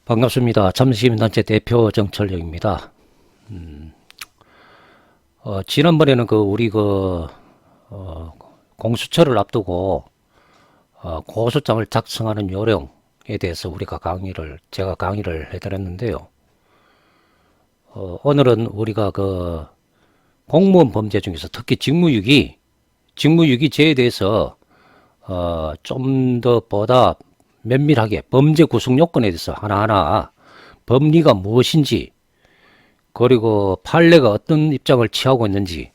반갑습니다. 참시민단체 대표 정철영입니다. 지난번에는 우리 공수처를 앞두고 고소장을 작성하는 요령에 대해서 제가 강의를 해드렸는데요. 오늘은 우리가 공무원 범죄 중에서 특히 직무유기죄에 대해서 좀 더 보다 면밀하게 범죄 구성 요건에 대해서 하나하나 법리가 무엇인지, 그리고 판례가 어떤 입장을 취하고 있는지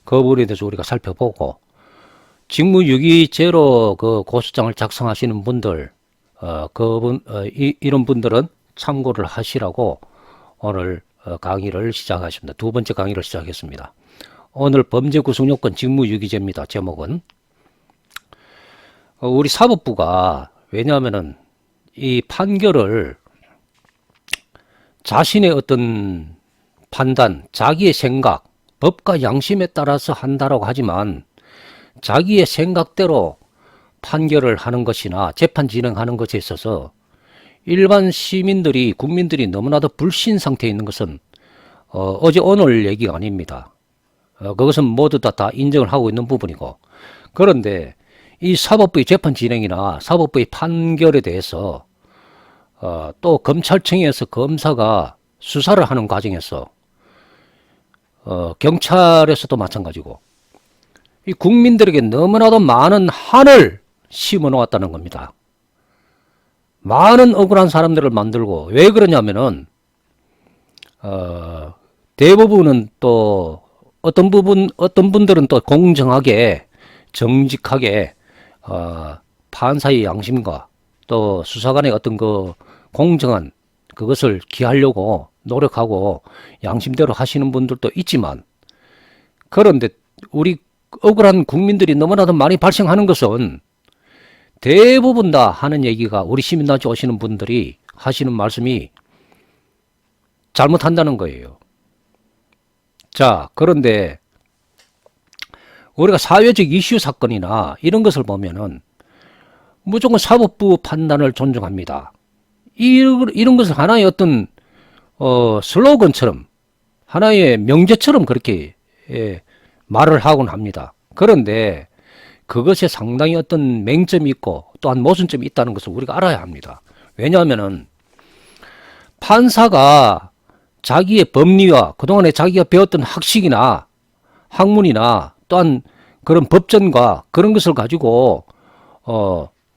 그 부분에 대해서 우리가 살펴보고, 직무유기죄로 고소장을 작성하시는 분들, 이런 분들은 참고를 하시라고 오늘 강의를 시작하십니다. 두 번째 강의를 시작했습니다. 오늘 범죄 구성 요건 직무유기죄입니다. 제목은 우리 사법부가, 왜냐하면은 이 판결을 자신의 어떤 판단, 자기의 생각, 법과 양심에 따라서 한다라고 하지만 자기의 생각대로 판결을 하는 것이나 재판 진행하는 것에 있어서 일반 시민들이, 국민들이 너무나도 불신 상태에 있는 것은 어제 오늘 얘기가 아닙니다. 그것은 모두 다 인정을 하고 있는 부분이고, 그런데 이 사법부의 재판 진행이나 사법부의 판결에 대해서 또 검찰청에서 검사가 수사를 하는 과정에서 경찰에서도 마찬가지고 이 국민들에게 너무나도 많은 한을 심어 놓았다는 겁니다. 많은 억울한 사람들을 만들고, 왜 그러냐면은 대부분은 또 어떤 분들은 또 공정하게 정직하게 판사의 양심과 또 수사관의 어떤 공정한 그것을 기하려고 노력하고 양심대로 하시는 분들도 있지만, 그런데 우리 억울한 국민들이 너무나도 많이 발생하는 것은 대부분 다 하는 얘기가, 우리 시민단체 오시는 분들이 하시는 말씀이 잘못한다는 거예요. 자, 그런데 우리가 사회적 이슈 사건이나 이런 것을 보면은 무조건 사법부 판단을 존중합니다. 이런 것을 하나의 어떤 슬로건처럼, 하나의 명제처럼 그렇게 말을 하곤 합니다. 그런데 그것에 상당히 어떤 맹점이 있고 또한 모순점이 있다는 것을 우리가 알아야 합니다. 왜냐하면은 판사가 자기의 법리와 그동안에 자기가 배웠던 학식이나 학문이나 또한 그런 법전과 그런 것을 가지고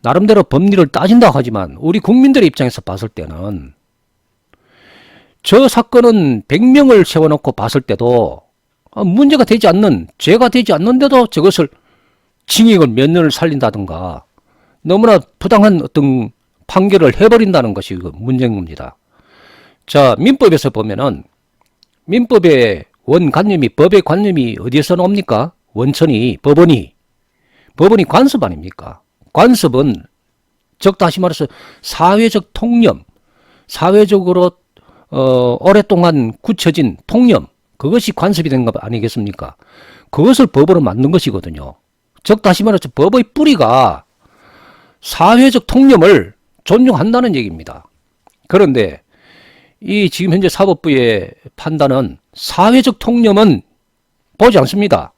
나름대로 법리를 따진다고 하지만, 우리 국민들의 입장에서 봤을 때는 저 사건은 100명을 세워놓고 봤을 때도 문제가 되지 않는, 죄가 되지 않는데도 저것을 징역을 몇 년을 살린다든가 너무나 부당한 어떤 판결을 해버린다는 것이 문제인 겁니다. 자, 민법에서 보면은 민법의 원관념이, 법의 관념이 어디에서 나옵니까? 원천이 법원이 관습 아닙니까? 관습은 다시 말해서 사회적 통념, 사회적으로 오랫동안 굳혀진 통념, 그것이 관습이 된 것 아니겠습니까? 그것을 법으로 만든 것이거든요. 다시 말해서 법의 뿌리가 사회적 통념을 존중한다는 얘기입니다. 그런데 이 지금 현재 사법부의 판단은 사회적 통념은 보지 않습니다.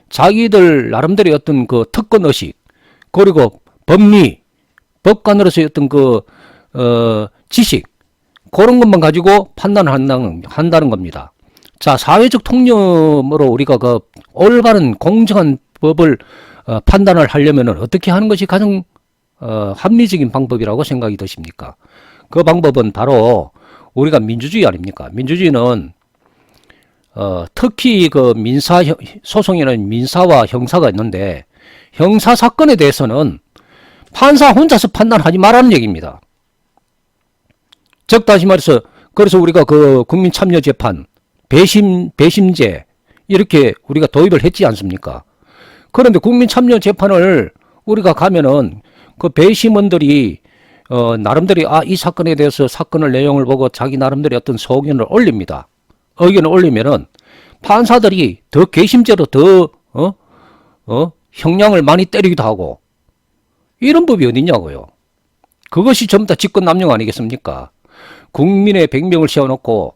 자기들 나름대로의 어떤 특권의식, 그리고 법리, 법관으로서의 어떤 지식, 그런 것만 가지고 판단을 한다는 겁니다. 자, 사회적 통념으로 우리가 올바른 공정한 법을 판단을 하려면 어떻게 하는 것이 가장 합리적인 방법이라고 생각이 드십니까? 그 방법은 바로 우리가 민주주의 아닙니까? 민주주의는 특히 민사 소송에는 민사와 형사가 있는데, 형사 사건에 대해서는 판사 혼자서 판단하지 말라는 얘기입니다. 다시 말해서, 그래서 우리가 국민참여재판, 배심제 이렇게 우리가 도입을 했지 않습니까? 그런데 국민참여재판을 우리가 가면은 배심원들이 나름대로 이 사건에 대해서 사건을 내용을 보고 자기 나름대로 어떤 소견을 올립니다. 의견을 올리면은 판사들이 더 괘씸죄로 더 형량을 많이 때리기도 하고, 이런 법이 어딨냐고요. 그것이 전부 다 직권남용 아니겠습니까? 국민의 100명을 세워놓고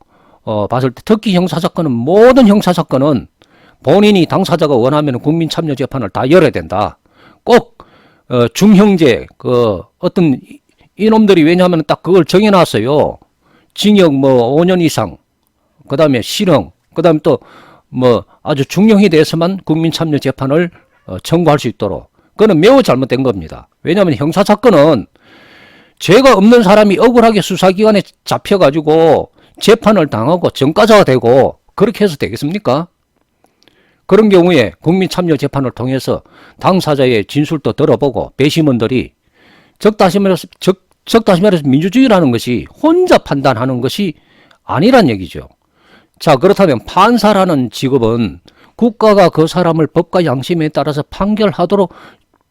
봤을 때 특히 형사사건은 모든 형사사건은 본인이 당사자가 원하면 국민참여재판을 다 열어야 된다. 꼭 중형제 어떤 이놈들이 왜냐하면 딱 그걸 정해놨어요. 징역 5년 이상, 그 다음에 실형, 그 다음에 또 아주 중형에 대해서만 국민참여재판을 청구할 수 있도록. 그거는 매우 잘못된 겁니다. 왜냐하면 형사사건은 죄가 없는 사람이 억울하게 수사기관에 잡혀가지고 재판을 당하고 전과자가 되고 그렇게 해서 되겠습니까? 그런 경우에 국민참여재판을 통해서 당사자의 진술도 들어보고 배심원들이 적다시 말해서 민주주의라는 것이 혼자 판단하는 것이 아니란 얘기죠. 자, 그렇다면 판사라는 직업은 국가가 그 사람을 법과 양심에 따라서 판결하도록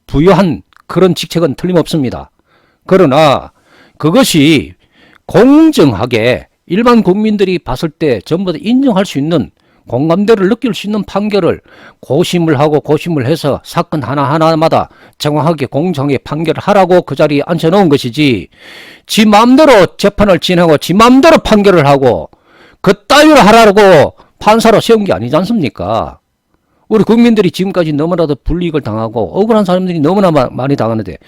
부여한 그런 직책은 틀림없습니다. 그러나 그것이 공정하게 일반 국민들이 봤을 때 전부 다 인정할 수 있는 공감대를 느낄 수 있는 판결을 고심을 하고 고심을 해서 사건 하나하나마다 정확하게 공정하게 판결을 하라고 그 자리에 앉혀놓은 것이지 지 마음대로 재판을 진행하고 지 마음대로 판결을 하고 그따위로 하라고 판사로 세운 게 아니지 않습니까? 우리 국민들이 지금까지 너무나도 불이익을 당하고 억울한 사람들이 너무나 많이 당하는데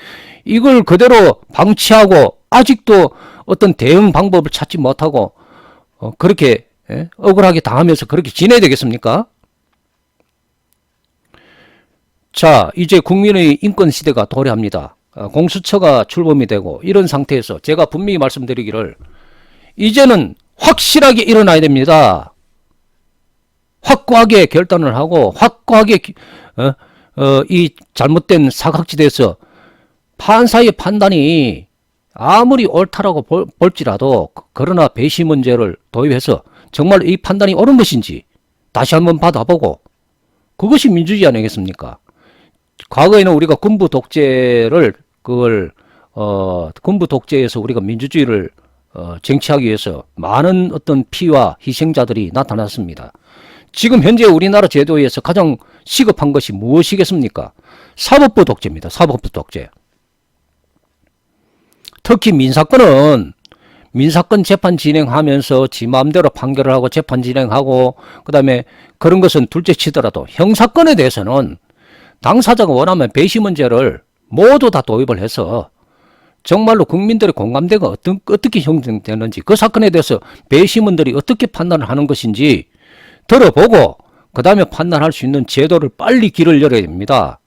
이걸 그대로 방치하고 아직도 어떤 대응 방법을 찾지 못하고 그렇게 억울하게 당하면서 그렇게 지내야 되겠습니까? 자, 이제 국민의 인권 시대가 도래합니다. 공수처가 출범이 되고 이런 상태에서 제가 분명히 말씀드리기를 이제는 확실하게 일어나야 됩니다. 확고하게 결단을 하고 확고하게 이 잘못된 사각지대에서 판사의 판단이 아무리 옳다라고 볼지라도 그러나 배심원제를 도입해서 정말 이 판단이 옳은 것인지 다시 한번 받아보고 그것이 민주주의 아니겠습니까? 과거에는 우리가 군부 독재를 군부 독재에서 우리가 민주주의를 쟁취하기 위해서 많은 어떤 피와 희생자들이 나타났습니다. 지금 현재 우리나라 제도에서 가장 시급한 것이 무엇이겠습니까? 사법부 독재입니다. 사법부 독재. 특히 민사건은 민사건 재판 진행하면서 지 마음대로 판결을 하고 재판 진행하고 그다음에 그런 것은 둘째 치더라도 형사건에 대해서는 당사자가 원하면 배심원제를 모두 다 도입을 해서 정말로 국민들의 공감대가 어떻게 형성되는지 그 사건에 대해서 배심원들이 어떻게 판단을 하는 것인지 들어보고 그 다음에 판단할 수 있는 제도를 빨리 길을 열어야 됩니다.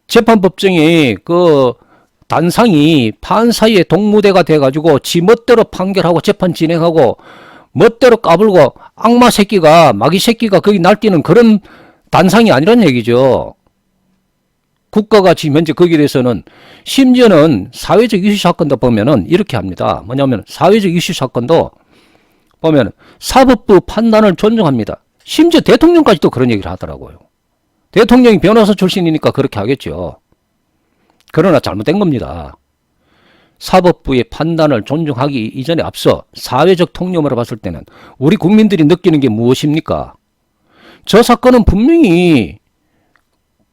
재판법정이 단상이 판사의 동무대가 돼가지고 지 멋대로 판결하고 재판 진행하고 멋대로 까불고 악마 새끼가 마귀 새끼가 거기 날뛰는 그런 단상이 아니란 얘기죠. 국가가 지금 현재 거기에 대해서는 심지어는 사회적 이슈 사건도 보면은 이렇게 합니다. 뭐냐면 사회적 이슈 사건도 보면 사법부 판단을 존중합니다. 심지어 대통령까지도 그런 얘기를 하더라고요. 대통령이 변호사 출신이니까 그렇게 하겠죠. 그러나 잘못된 겁니다. 사법부의 판단을 존중하기 이전에 앞서 사회적 통념으로 봤을 때는 우리 국민들이 느끼는 게 무엇입니까? 저 사건은 분명히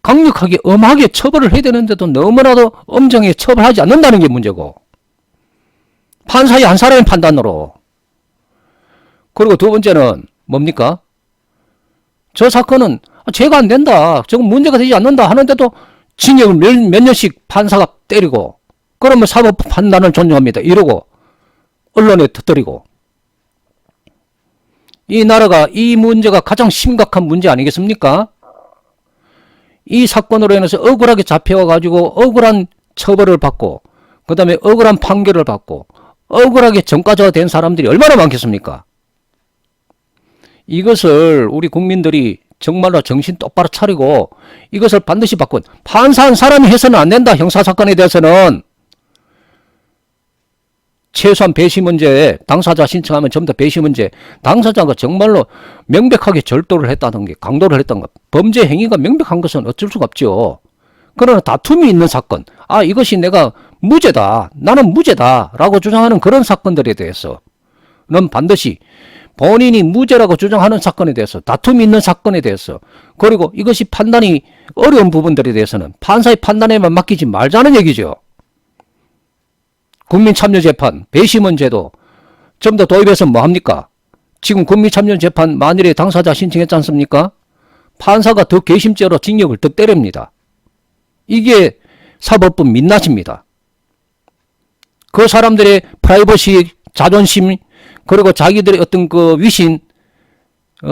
강력하게 엄하게 처벌을 해야 되는데도 너무나도 엄정하게 처벌하지 않는다는 게 문제고 판사의 한 사람의 판단으로 그리고 두 번째는 뭡니까? 저 사건은 죄가 안 된다. 저건 문제가 되지 않는다 하는데도 징역을 몇 년씩 판사가 때리고 그러면 사법부 판단을 존중합니다. 이러고 언론에 터뜨리고 이 나라가 이 문제가 가장 심각한 문제 아니겠습니까? 이 사건으로 인해서 억울하게 잡혀가지고 억울한 처벌을 받고 그 다음에 억울한 판결을 받고 억울하게 전과자가 된 사람들이 얼마나 많겠습니까? 이것을 우리 국민들이 정말로 정신 똑바로 차리고 이것을 반드시 바꾼 판사 한 사람이 해서는 안 된다. 형사사건에 대해서는 최소한 배심원제 당사자 신청하면 전부 다 배심원제 당사자가 정말로 명백하게 절도를 했다는 게 강도를 했던 것 범죄 행위가 명백한 것은 어쩔 수가 없죠. 그러나 다툼이 있는 사건 이것이 내가 무죄다 나는 무죄다 라고 주장하는 그런 사건들에 대해서는 반드시 본인이 무죄라고 주장하는 사건에 대해서 다툼이 있는 사건에 대해서 그리고 이것이 판단이 어려운 부분들에 대해서는 판사의 판단에만 맡기지 말자는 얘기죠. 국민참여재판, 배심원제도 좀 더 도입해서 뭐합니까? 지금 국민참여재판 만일에 당사자 신청했지 않습니까? 판사가 더 괘씸죄로 징역을 더 때립니다. 이게 사법부 민낯입니다. 그 사람들의 프라이버시, 자존심, 그리고 자기들의 어떤 그 위신,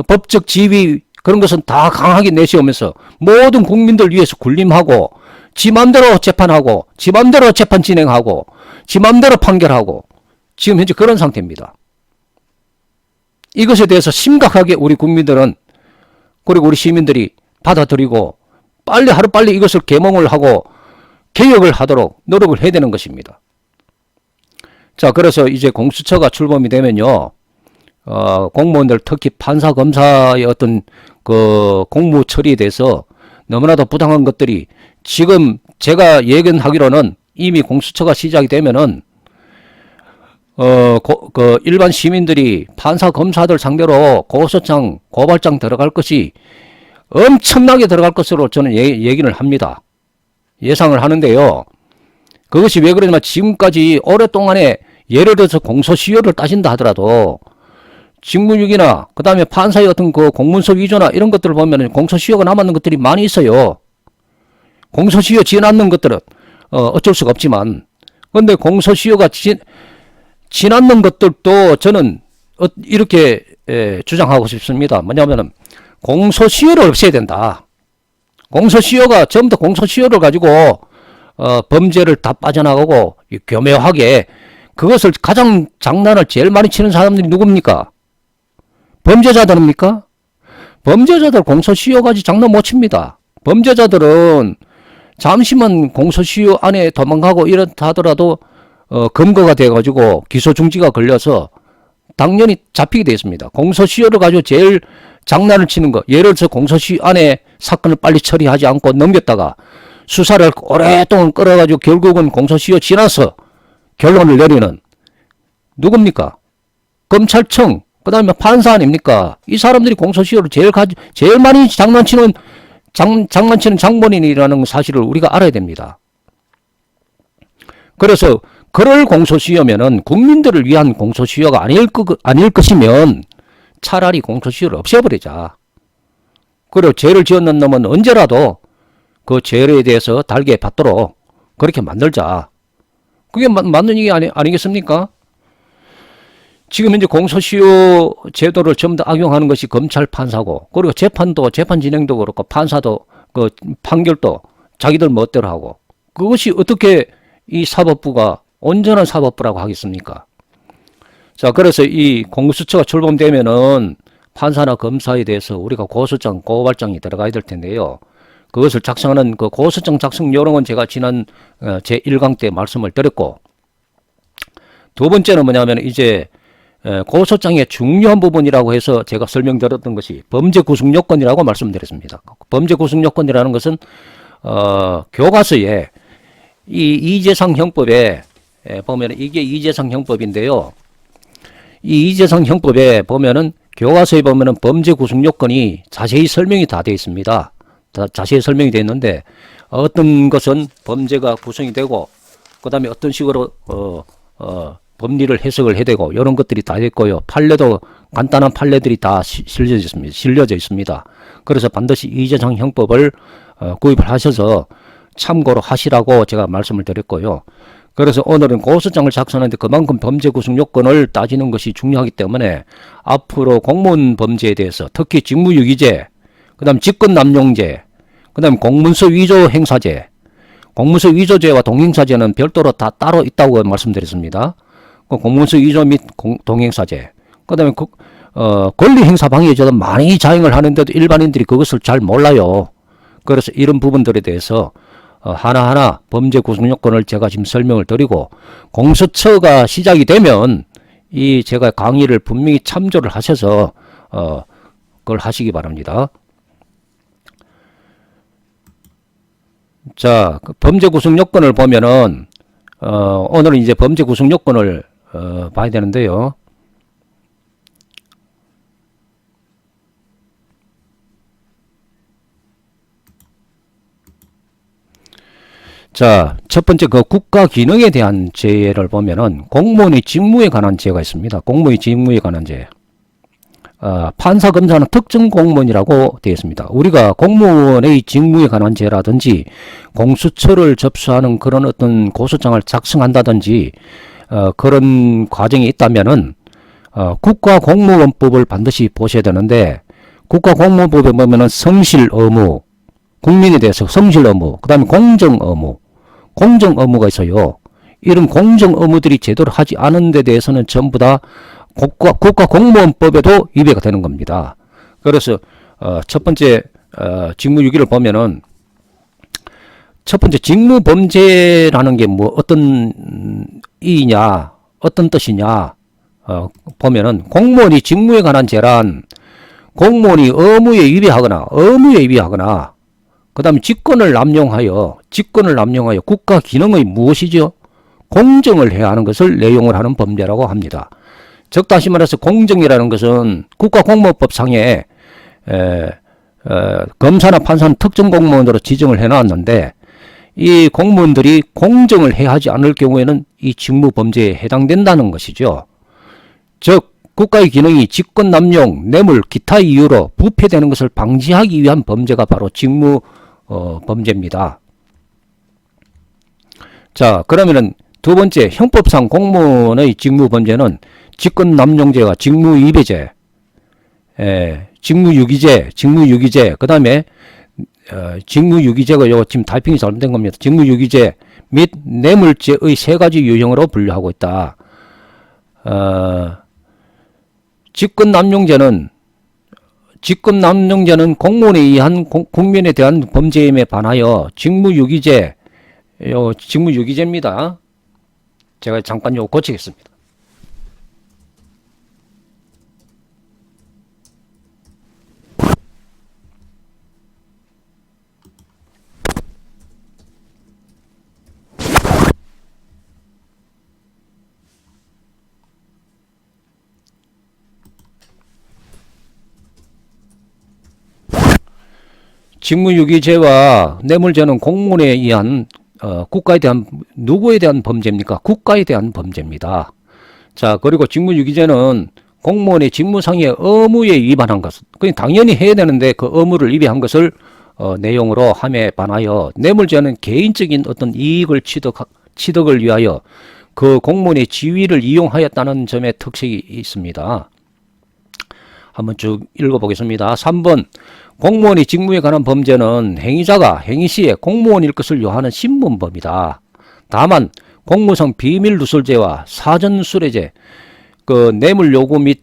법적 지위, 그런 것은 다 강하게 내세우면서 모든 국민들 위해서 군림하고 지 맘대로 재판하고 지 맘대로 재판 진행하고 지 맘대로 판결하고 지금 현재 그런 상태입니다. 이것에 대해서 심각하게 우리 국민들은 그리고 우리 시민들이 받아들이고 빨리 하루빨리 이것을 개몽을 하고 개혁을 하도록 노력을 해야 되는 것입니다. 자, 그래서 이제 공수처가 출범이 되면요, 공무원들 특히 판사 검사의 어떤 그 공무 처리에 대해서 너무나도 부당한 것들이 지금 제가 예견하기로는 이미 공수처가 시작이 되면은 그 일반 시민들이 판사 검사들 상대로 고소장, 고발장 들어갈 것이 엄청나게 들어갈 것으로 저는 얘기를 합니다. 예상을 하는데요. 그것이 왜 그러냐면 지금까지 오랫동안에 예를 들어서 공소시효를 따진다 하더라도 직무유기나 그 다음에 판사의 어떤 그 공문서 위조나 이런 것들을 보면 공소시효가 남았는 것들이 많이 있어요. 공소시효 지났는 것들은 어쩔 수가 없지만 그런데 공소시효가 지났는 것들도 저는 이렇게 주장하고 싶습니다. 뭐냐면은 공소시효를 없애야 된다. 공소시효가 전부 다 공소시효를 가지고 범죄를 다 빠져나가고 교묘하게 그것을 가장 장난을 제일 많이 치는 사람들이 누굽니까? 범죄자들입니까? 범죄자들 공소시효 가지고 장난 못 칩니다. 범죄자들은 잠시만 공소시효 안에 도망가고 이렇다 하더라도 검거가 돼가지고 기소 중지가 걸려서 당연히 잡히게 되어 있습니다. 공소시효를 가지고 제일 장난을 치는 거, 예를 들어서 공소시효 안에 사건을 빨리 처리하지 않고 넘겼다가 수사를 오랫동안 끌어가지고 결국은 공소시효 지나서 결론을 내리는 누굽니까? 검찰청, 그 다음에 판사 아닙니까? 이 사람들이 공소시효를 제일 많이 장난치는 장본인이라는 사실을 우리가 알아야 됩니다. 그래서 그럴 공소시효면은 국민들을 위한 공소시효가 아닐 것이면 차라리 공소시효를 없애버리자. 그리고 죄를 지었는 놈은 언제라도 그 죄에 대해서 달게 받도록 그렇게 만들자. 그게 맞는 얘기 아니겠습니까? 지금 현재 공소시효 제도를 전부 다 악용하는 것이 검찰 판사고, 그리고 재판도, 재판 진행도 그렇고, 판사도, 그 판결도 자기들 멋대로 하고, 그것이 어떻게 이 사법부가 온전한 사법부라고 하겠습니까? 자, 그래서 이 공수처가 출범되면은 판사나 검사에 대해서 우리가 고소장, 고발장이 들어가야 될 텐데요. 그것을 작성하는 그 고소장 작성 요령은 제가 지난 제1강 때 말씀을 드렸고, 두 번째는 뭐냐면 이제 고소장의 중요한 부분이라고 해서 제가 설명드렸던 것이 범죄 구성 요건이라고 말씀드렸습니다. 범죄 구성 요건이라는 것은 교과서에 이 이재상 형법에 보면 이게 이재상 형법인데요. 이 이재상 형법에 보면은 교과서에 보면은 범죄 구성 요건이 자세히 설명이 다 되어 있습니다. 자세히 설명이 되어 있는데 어떤 것은 범죄가 구성이 되고 그 다음에 어떤 식으로 법리를 해석을 해야 되고 이런 것들이 다 있고요. 판례도 간단한 판례들이 다 실려져 있습니다. 그래서 반드시 이재상 형법을 구입을 하셔서 참고로 하시라고 제가 말씀을 드렸고요. 그래서 오늘은 고소장을 작성하는데 그만큼 범죄 구성 요건을 따지는 것이 중요하기 때문에 앞으로 공무원 범죄에 대해서 특히 직무유기죄, 그 다음 직권남용죄, 그 다음 공문서 위조 행사죄, 공문서 위조죄와 동행사죄는 별도로 다 따로 있다고 말씀드렸습니다. 공문서 위조 및 동행사죄, 그 다음에 권리행사 방해죄도 많이 자행을 하는데도 일반인들이 그것을 잘 몰라요. 그래서 이런 부분들에 대해서 하나하나 범죄 구성 요건을 제가 지금 설명을 드리고 공수처가 시작이 되면 이 제가 강의를 분명히 참조를 하셔서 그걸 하시기 바랍니다. 자, 그 범죄 구성 요건을 보면은 오늘은 이제 범죄 구성 요건을 봐야 되는데요. 자, 첫 번째 그 국가 기능에 대한 죄를 보면은 공무원의 직무에 관한 죄가 있습니다. 공무원의 직무에 관한 죄. 판사, 검사는 특정 공무원이라고 되어 있습니다. 우리가 공무원의 직무에 관한 죄라든지 공수처를 접수하는 그런 어떤 고소장을 작성한다든지 그런 과정이 있다면은 국가공무원법을 반드시 보셔야 되는데, 국가공무원법에 보면은 성실 의무, 국민에 대해서 성실 의무, 그 다음에 공정 의무, 공정 의무가 있어요. 이런 공정 의무들이 제대로 하지 않은 데 대해서는 전부 다 국가공무원법에도 위배가 되는 겁니다. 그래서 첫 번째 직무유기를 보면은, 첫 번째 직무범죄라는 게 뭐 어떤 이냐, 어떤 뜻이냐 보면은, 공무원이 직무에 관한 죄란 공무원이 의무에 위배하거나 그 다음에 직권을 남용하여 국가 기능의 무엇이죠? 공정을 해야 하는 것을 내용을 하는 범죄라고 합니다. 즉 다시 말해서 공정이라는 것은 국가공무원법상에 검사나 판사는 특정 공무원으로 지정을 해놨는데, 이 공무원들이 공정을 해야 하지 않을 경우에는 이 직무범죄에 해당된다는 것이죠. 즉 국가의 기능이 직권 남용, 뇌물, 기타 이유로 부패되는 것을 방지하기 위한 범죄가 바로 직무 범죄입니다. 자, 그러면은 두 번째, 형법상 공무원의 직무 범죄는 직권남용죄와 직무위배죄, 직무유기죄, 그 다음에 직무유기죄가 지금 타이핑이 잘못된 겁니다. 직무유기죄 및 뇌물죄의 세 가지 유형으로 분류하고 있다. 직권남용죄는 공무원에 의한 국민에 대한 범죄임에 반하여 직무유기죄입니다. 제가 잠깐 요거 고치겠습니다. 직무유기죄와 뇌물죄는 공무원에 의한 국가에 대한, 누구에 대한 범죄입니까? 국가에 대한 범죄입니다. 자, 그리고 직무유기죄는 공무원의 직무상의 의무에 위반한 것, 그냥 당연히 해야 되는데 그 의무를 위배한 것을 내용으로 함에 반하여, 뇌물죄는 개인적인 어떤 이익을 취득을 위하여 그 공무원의 지위를 이용하였다는 점에 특색이 있습니다. 한번 쭉 읽어보겠습니다. 3번, 공무원의 직무에 관한 범죄는 행위자가 행위 시에 공무원일 것을 요하는 신문범이다. 다만 공무상 비밀누설죄와 사전수뢰죄, 그 뇌물 요구 및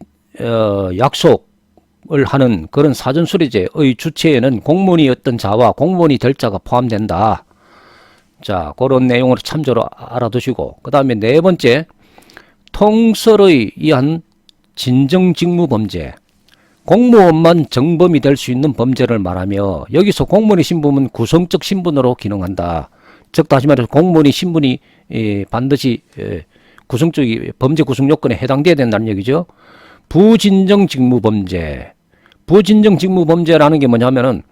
약속을 하는 그런 사전수뢰죄의 주체에는 공무원이 어떤 자와 공무원이 될 자가 포함된다. 자, 그런 내용으로 참조로 알아두시고, 그 다음에 네 번째, 통설에 의한 진정직무범죄. 공무원만 정범이 될 수 있는 범죄를 말하며, 여기서 공무원의 신분은 구성적 신분으로 기능한다. 즉 다시 말해서 공무원의 신분이 반드시 구성적 범죄 구성 요건에 해당돼야 된다는 얘기죠. 부진정 직무범죄라는 게 뭐냐면은,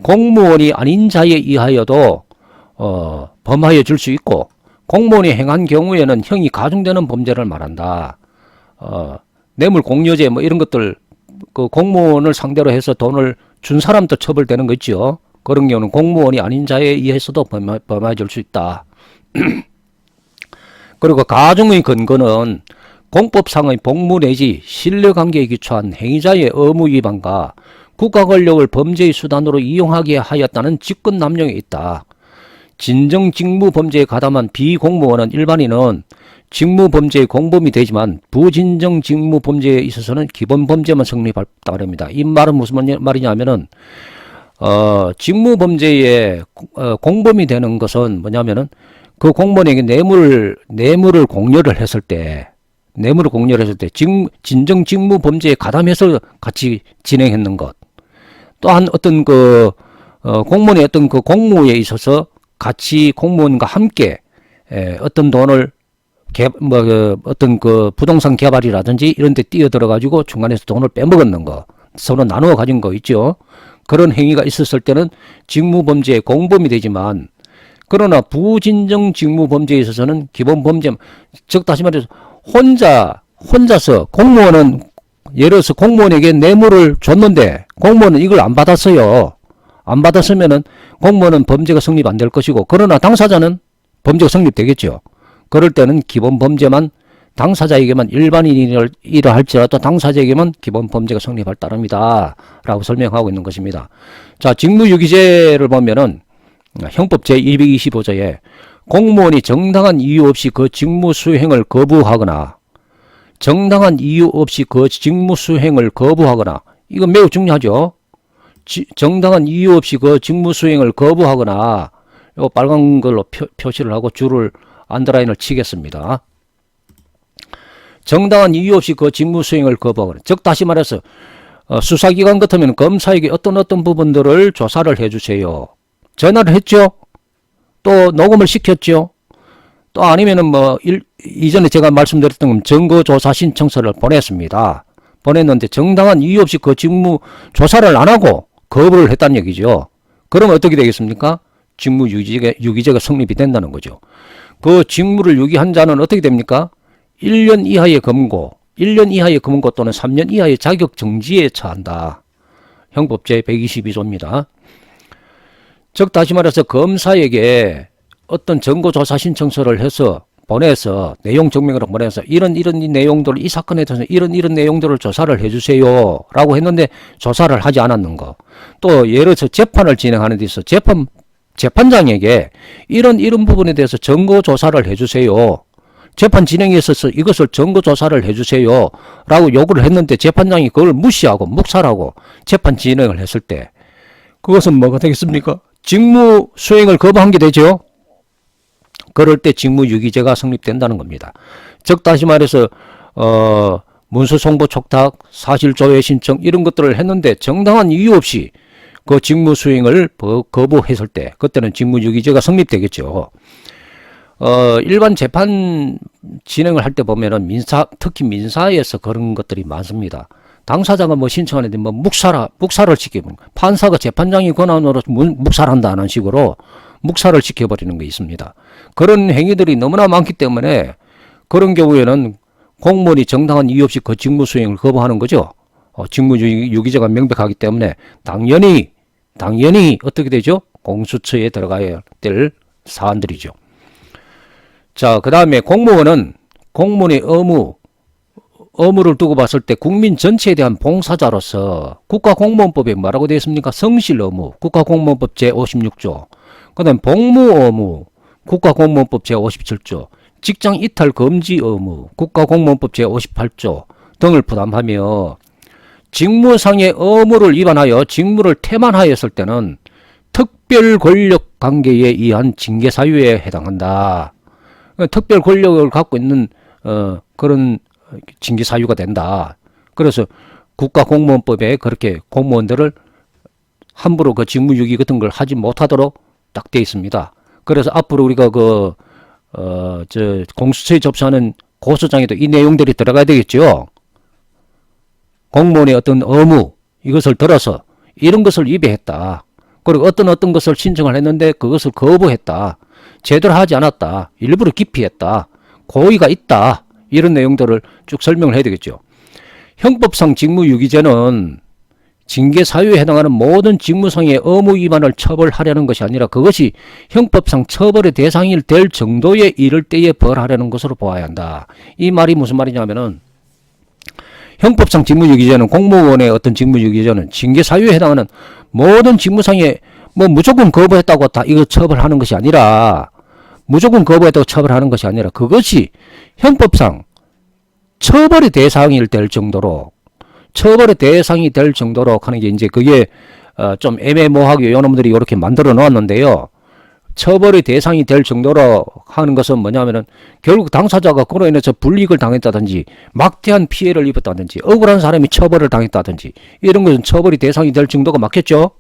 공무원이 아닌 자에 의하여도 범하여 줄 수 있고, 공무원이 행한 경우에는 형이 가중되는 범죄를 말한다. 뇌물 공여죄 뭐 이런 것들, 그 공무원을 상대로 해서 돈을 준 사람도 처벌되는 거 있죠. 그런 경우는 공무원이 아닌 자에 의해서도 범하여 줄 수 있다. 그리고 가중의 근거는 공법상의 복무 내지 신뢰관계에 기초한 행위자의 의무 위반과 국가 권력을 범죄의 수단으로 이용하게 하였다는 직권남용에 있다. 진정 직무범죄에 가담한 비공무원은 일반인은 직무범죄의 공범이 되지만 부진정 직무범죄에 있어서는 기본범죄만 성립한다 그럽니다. 이 말은 무슨 말이냐면은 직무범죄에 공범이 되는 것은 뭐냐면은, 그 공무원에게 뇌물을 공여를 했을 때 진정 직무범죄에 가담해서 같이 진행했는 것, 또한 어떤 공무원의 어떤 그 공무에 있어서 같이 공무원과 함께 어떤 돈을 어떤 그 부동산 개발이라든지 이런 데 뛰어들어 가지고 중간에서 돈을 빼먹었는 거, 서로 나누어 가진 거 있죠. 그런 행위가 있었을 때는 직무범죄의 공범이 되지만, 그러나 부진정 직무 범죄에 있어서는 기본 범죄, 즉 다시 말해서 혼자서 공무원은 예를 들어서 공무원에게 뇌물을 줬는데 공무원은 이걸 안 받았어요. 안 받았으면은 공무원은 범죄가 성립 안 될 것이고, 그러나 당사자는 범죄가 성립되겠죠. 그럴 때는 기본 범죄만 당사자에게만, 일반인이라 할지라도 당사자에게만 기본 범죄가 성립할 따름이다 라고 설명하고 있는 것입니다. 자, 직무유기죄를 보면은 형법 제225조에 공무원이 정당한 이유 없이 그 직무 수행을 거부하거나, 정당한 이유 없이 그 직무 수행을 거부하거나, 이거 매우 중요하죠. 정당한 이유 없이 그 직무 수행을 거부하거나, 요 빨간 걸로 표시를 하고 줄을 안드라인을 치겠습니다. 정당한 이유 없이 그 직무 수행을 거부하거나, 즉 다시 말해서 수사기관 같으면 검사에게 어떤 부분들을 조사를 해주세요. 전화를 했죠. 또 녹음을 시켰죠. 또 아니면은 이전에 제가 말씀드렸던 건 증거조사 신청서를 보냈습니다. 보냈는데 정당한 이유 없이 그 직무 조사를 안 하고 거부를 했다는 얘기죠. 그러면 어떻게 되겠습니까? 직무유기죄가 성립이 된다는 거죠. 그 직무를 유기한 자는 어떻게 됩니까? 1년 이하의 검거, 1년 이하의 검거 또는 3년 이하의 자격 정지에 처한다. 형법 제122조입니다. 즉 다시 말해서 검사에게 어떤 증거조사 신청서를 해서 보내서 내용 증명으로 보내서 이런 내용들, 이 사건에 대해서 이런 내용들을 조사를 해주세요 라고 했는데 조사를 하지 않았는 거. 또 예를 들어서 재판을 진행하는 데 있어서 재판장에게 이런 부분에 대해서 증거조사를 해주세요. 재판 진행에 있어서 이것을 증거조사를 해주세요 라고 요구를 했는데 재판장이 그걸 무시하고 묵살하고 재판 진행을 했을 때 그것은 뭐가 되겠습니까? 직무 수행을 거부한 게 되죠. 그럴 때 직무유기죄가 성립된다는 겁니다. 즉 다시 말해서 문서송부 촉탁, 사실조회 신청 이런 것들을 했는데 정당한 이유 없이 그 직무 수행을 거부했을 때 그때는 직무유기죄가 성립되겠죠. 일반 재판 진행을 할 때 보면은 특히 민사에서 그런 것들이 많습니다. 당사자가 신청하는데 묵살을 시키면 판사가 재판장이 권한으로 묵살한다는 식으로 묵살을 시켜버리는 게 있습니다. 그런 행위들이 너무나 많기 때문에 그런 경우에는 공무원이 정당한 이유 없이 그 직무 수행을 거부하는 거죠. 직무유기죄가 명백하기 때문에 당연히 어떻게 되죠? 공수처에 들어가야 될 사안들이죠. 자, 그 다음에 공무원의 의무를 두고 봤을 때 국민 전체에 대한 봉사자로서 국가공무원법에 뭐라고 되어 있습니까? 성실 의무, 국가공무원법 제56조. 그 다음에 복무 의무, 국가공무원법 제57조. 직장 이탈 금지 의무, 국가공무원법 제58조 등을 부담하며 직무상의 의무를 위반하여 직무를 태만하였을 때는 특별 권력 관계에 의한 징계 사유에 해당한다. 특별 권력을 갖고 있는 그런 징계 사유가 된다. 그래서 국가공무원법에 그렇게 공무원들을 함부로 그 직무유기 같은 걸 하지 못하도록 딱 되어 있습니다. 그래서 앞으로 우리가 공수처에 접수하는 고소장에도 이 내용들이 들어가야 되겠죠. 공무원의 어떤 의무, 이것을 들어서 이런 것을 위배했다. 그리고 어떤 것을 신청을 했는데 그것을 거부했다. 제대로 하지 않았다. 일부러 기피했다. 고의가 있다. 이런 내용들을 쭉 설명을 해야 되겠죠. 형법상 직무유기죄는 징계 사유에 해당하는 모든 직무상의 의무 위반을 처벌하려는 것이 아니라 그것이 형법상 처벌의 대상이 될 정도에 이를 때에 벌하려는 것으로 보아야 한다. 이 말이 무슨 말이냐면은 형법상 직무유기죄는 공무원의 어떤 직무유기죄는 징계 사유에 해당하는 모든 직무상의 무조건 거부했다고 다 이거 처벌하는 것이 아니라 무조건 거부했다고 처벌하는 것이 아니라 그것이 형법상 처벌의 대상이 될 정도로 하는 게 이제 그게 좀 애매모호하게 요놈들이 이렇게 만들어 놓았는데요. 처벌의 대상이 될 정도로 하는 것은 뭐냐면은 결국 당사자가 그로 인해서 불이익을 당했다든지 막대한 피해를 입었다든지 억울한 사람이 처벌을 당했다든지 이런 것은 처벌의 대상이 될 정도가 맞겠죠.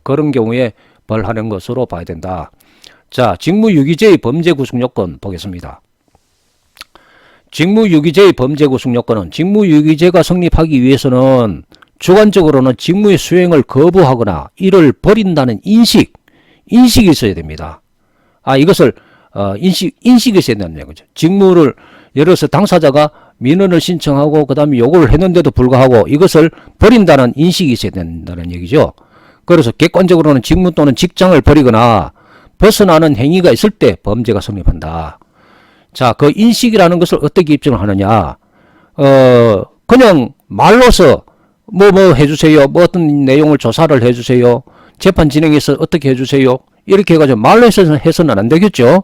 그런 경우에 벌하는 것으로 봐야 된다. 자, 직무유기죄의 범죄 구성 요건 보겠습니다. 직무유기죄의 범죄 구성 요건은 직무유기죄가 성립하기 위해서는 주관적으로는 직무의 수행을 거부하거나 이를 버린다는 인식이 있어야 됩니다. 이것을 인식이 있어야 된다는 거죠. 직무를 예를 들어서 당사자가 민원을 신청하고 그다음에 요구를 했는데도 불구하고 이것을 버린다는 인식이 있어야 된다는 얘기죠. 그래서 객관적으로는 직무 또는 직장을 버리거나 벗어나는 행위가 있을 때 범죄가 성립한다. 자, 그 인식이라는 것을 어떻게 입증을 하느냐? 그냥 말로서 뭐 해주세요. 뭐 어떤 내용을 조사를 해주세요. 재판 진행해서 어떻게 해주세요. 이렇게 해가지고 말로 해서는 안 되겠죠.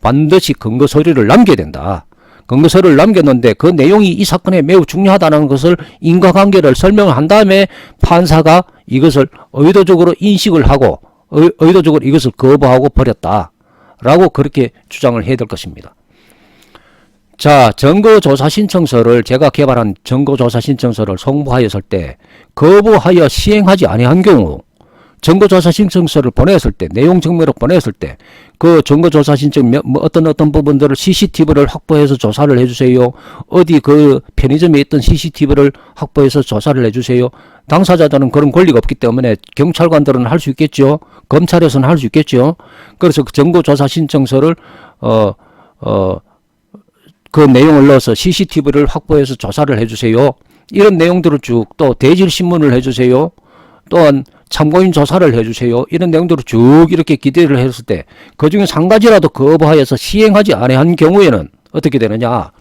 반드시 근거 서류를 남겨야 된다. 근거 서류를 남겼는데 그 내용이 이 사건에 매우 중요하다는 것을 인과관계를 설명을 한 다음에 판사가 이것을 의도적으로 인식을 하고 의도적으로 이것을 거부하고 버렸다. 라고 그렇게 주장을 해야 될 것입니다. 자, 증거조사 신청서를 제가 개발한 증거조사 신청서를 송부하였을 때 거부하여 시행하지 아니한 경우 증거조사 신청서를 보냈을 때 내용 증명을 보냈을 때 그 증거조사 신청 어떤 부분들을 CCTV를 확보해서 조사를 해주세요. 어디 그 편의점에 있던 CCTV를 확보해서 조사를 해주세요. 당사자들은 그런 권리가 없기 때문에 경찰관들은 할 수 있겠죠. 검찰에서는 할 수 있겠죠. 그래서 그 증거조사 신청서를 그 내용을 넣어서 CCTV를 확보해서 조사를 해주세요. 이런 내용들을 쭉 또 대질신문을 해주세요. 또한 참고인 조사를 해주세요. 이런 내용들을 쭉 이렇게 기대를 했을 때 그중에 한 가지라도 거부하여서 시행하지 아니한 경우에는 어떻게 되느냐.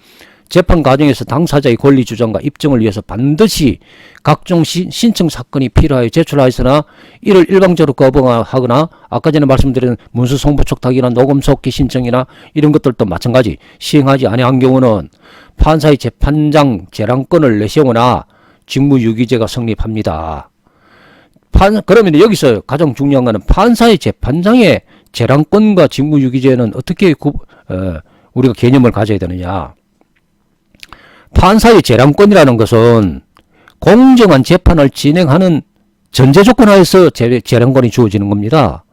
재판 과정에서 당사자의 권리 주장과 입증을 위해서 반드시 각종 신청 사건이 필요하여 제출하였으나 이를 일방적으로 거부하거나 아까 전에 말씀드린 문서 송부 촉탁이나 녹음 속기 신청이나 이런 것들도 마찬가지 시행하지 아니한 경우는 판사의 재판장 재량권을 내세우거나 직무유기죄가 성립합니다. 그러면 여기서 가장 중요한 것은 판사의 재판장의 재량권과 직무유기죄는 어떻게 우리가 개념을 가져야 되느냐. 판사의 재량권이라는 것은 공정한 재판을 진행하는 전제 조건 하에서 재량권이 주어지는 겁니다.